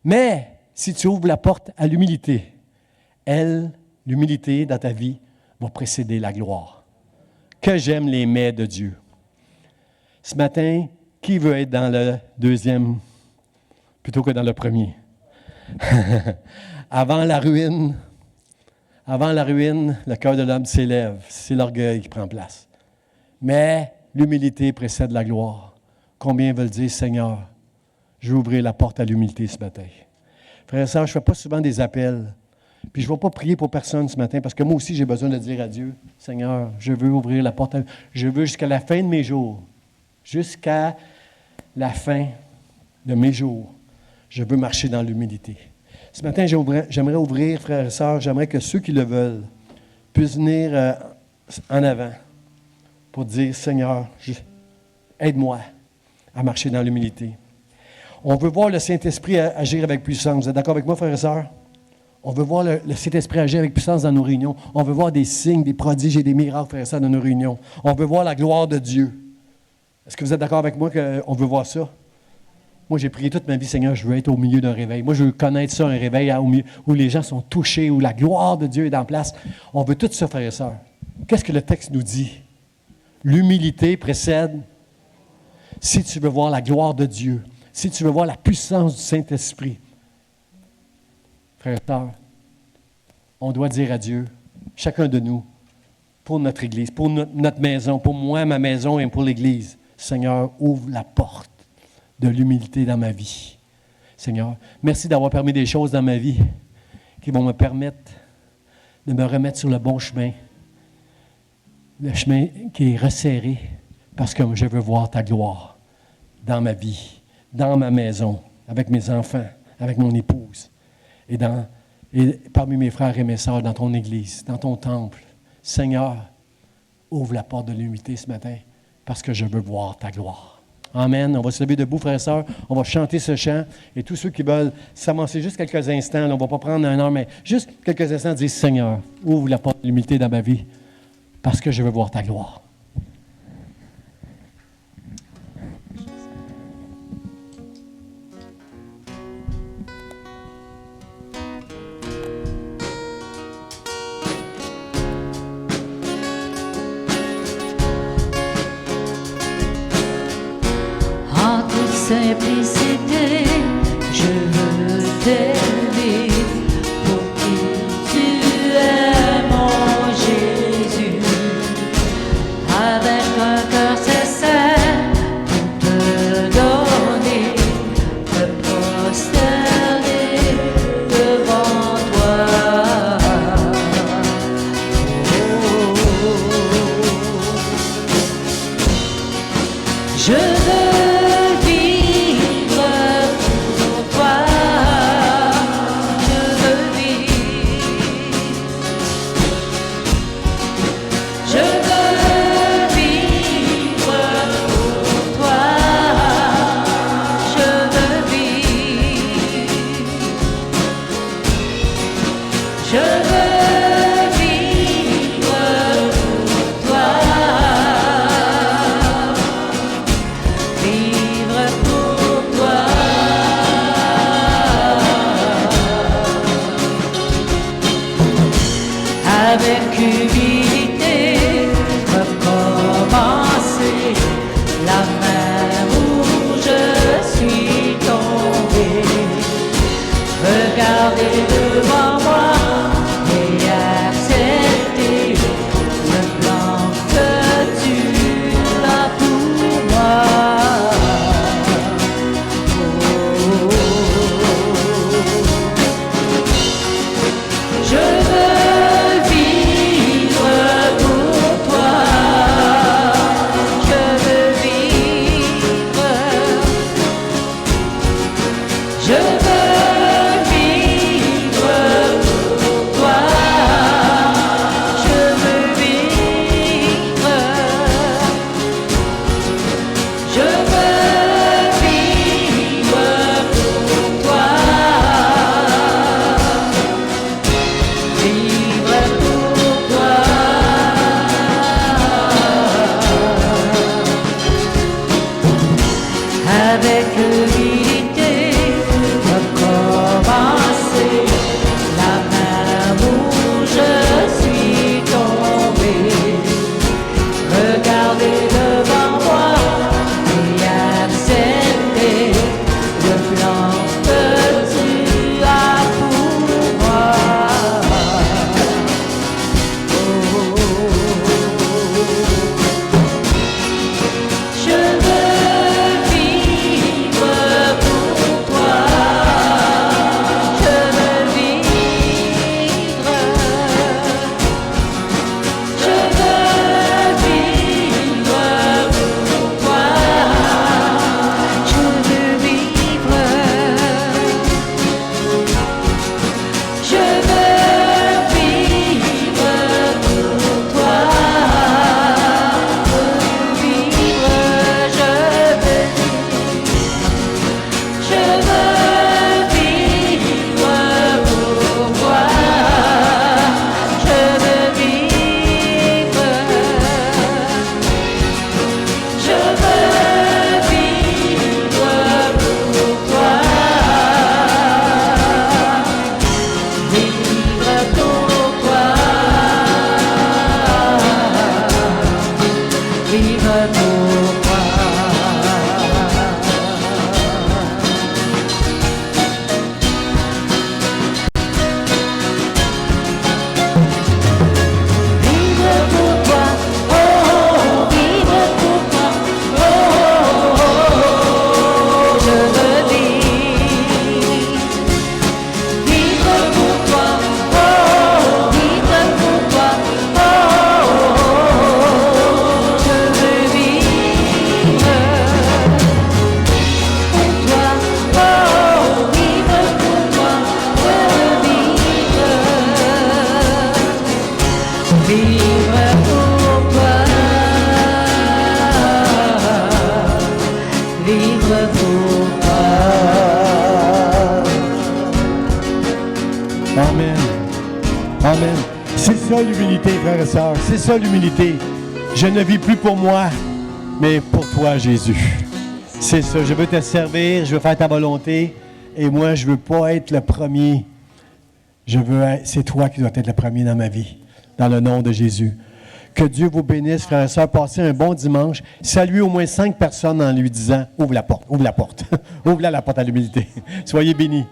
S1: mais si tu ouvres la porte à l'humilité, l'humilité dans ta vie va précéder la gloire. Que j'aime les mais de Dieu. Ce matin, qui veut être dans le deuxième plutôt que dans le premier? Avant la ruine, le cœur de l'homme s'élève. C'est l'orgueil qui prend place. Mais l'humilité précède la gloire. Combien veulent dire, Seigneur, je vais ouvrir la porte à l'humilité ce matin. Frères et sœurs, je ne fais pas souvent des appels. Puis je ne vais pas prier pour personne ce matin parce que moi aussi, j'ai besoin de dire à Dieu, Seigneur, je veux ouvrir la porte. Je veux jusqu'à la fin de mes jours. Jusqu'à la fin de mes jours. Je veux marcher dans l'humilité. Ce matin, j'aimerais ouvrir, frères et sœurs, j'aimerais que ceux qui le veulent puissent venir en avant pour dire, Seigneur, aide-moi à marcher dans l'humilité. On veut voir le Saint-Esprit agir avec puissance. Vous êtes d'accord avec moi, frères et sœurs? On veut voir le Saint-Esprit agir avec puissance dans nos réunions. On veut voir des signes, des prodiges et des miracles, frères et sœurs, dans nos réunions. On veut voir la gloire de Dieu. Est-ce que vous êtes d'accord avec moi qu'on veut voir ça? Moi, j'ai prié toute ma vie, Seigneur, je veux être au milieu d'un réveil. Moi, je veux connaître ça, un réveil où les gens sont touchés, où la gloire de Dieu est en place. On veut tout ça, frères et sœurs. Qu'est-ce que le texte nous dit? L'humilité précède. Si tu veux voir la gloire de Dieu, si tu veux voir la puissance du Saint-Esprit, frères et sœurs, on doit dire à Dieu, chacun de nous, pour notre Église, pour notre maison, pour moi, ma maison et pour l'Église. Seigneur, ouvre la porte de l'humilité dans ma vie. Seigneur, merci d'avoir permis des choses dans ma vie qui vont me permettre de me remettre sur le bon chemin, le chemin qui est resserré, parce que je veux voir ta gloire dans ma vie, dans ma maison, avec mes enfants, avec mon épouse, et parmi mes frères et mes sœurs dans ton Église, dans ton temple. Seigneur, ouvre la porte de l'humilité ce matin, parce que je veux voir ta gloire. Amen. On va se lever debout, frères et sœurs. On va chanter ce chant. Et tous ceux qui veulent s'avancer juste quelques instants, là, on ne va pas prendre un heure, mais juste quelques instants, disent, Seigneur, ouvre la porte de l'humilité dans ma vie, parce que je veux voir ta gloire.
S2: Simplicité, je veux t'aimer pour qui tu es, mon Jésus, avec un cœur sincère pour te donner, me prosterner devant toi. Je veux avec humilité, recommencer la mer où je suis tombé. Regardez devant moi et accepter le plan que tu as pour moi. Je veux vivre pour toi. Je veux vivre. Je veux vivre pour toi. Je veux vivre. Je veux vivre pour toi. Vivre pour toi. Avec humilité, recommencer la mer où je suis tombé. Regardez devant moi et accepter le plan que tu as pour moi. Je veux vivre
S1: ça l'humilité, frères et sœurs. C'est ça l'humilité. Je ne vis plus pour moi, mais pour toi, Jésus. C'est ça. Je veux te servir, je veux faire ta volonté. Et moi, je ne veux pas être le premier. C'est toi qui dois être le premier dans ma vie, dans le nom de Jésus. Que Dieu vous bénisse, frères et sœurs. Passez un bon dimanche. Saluez au moins 5 personnes en lui disant « Ouvre la porte, ouvre la porte. » Ouvre la porte à l'humilité. Soyez bénis.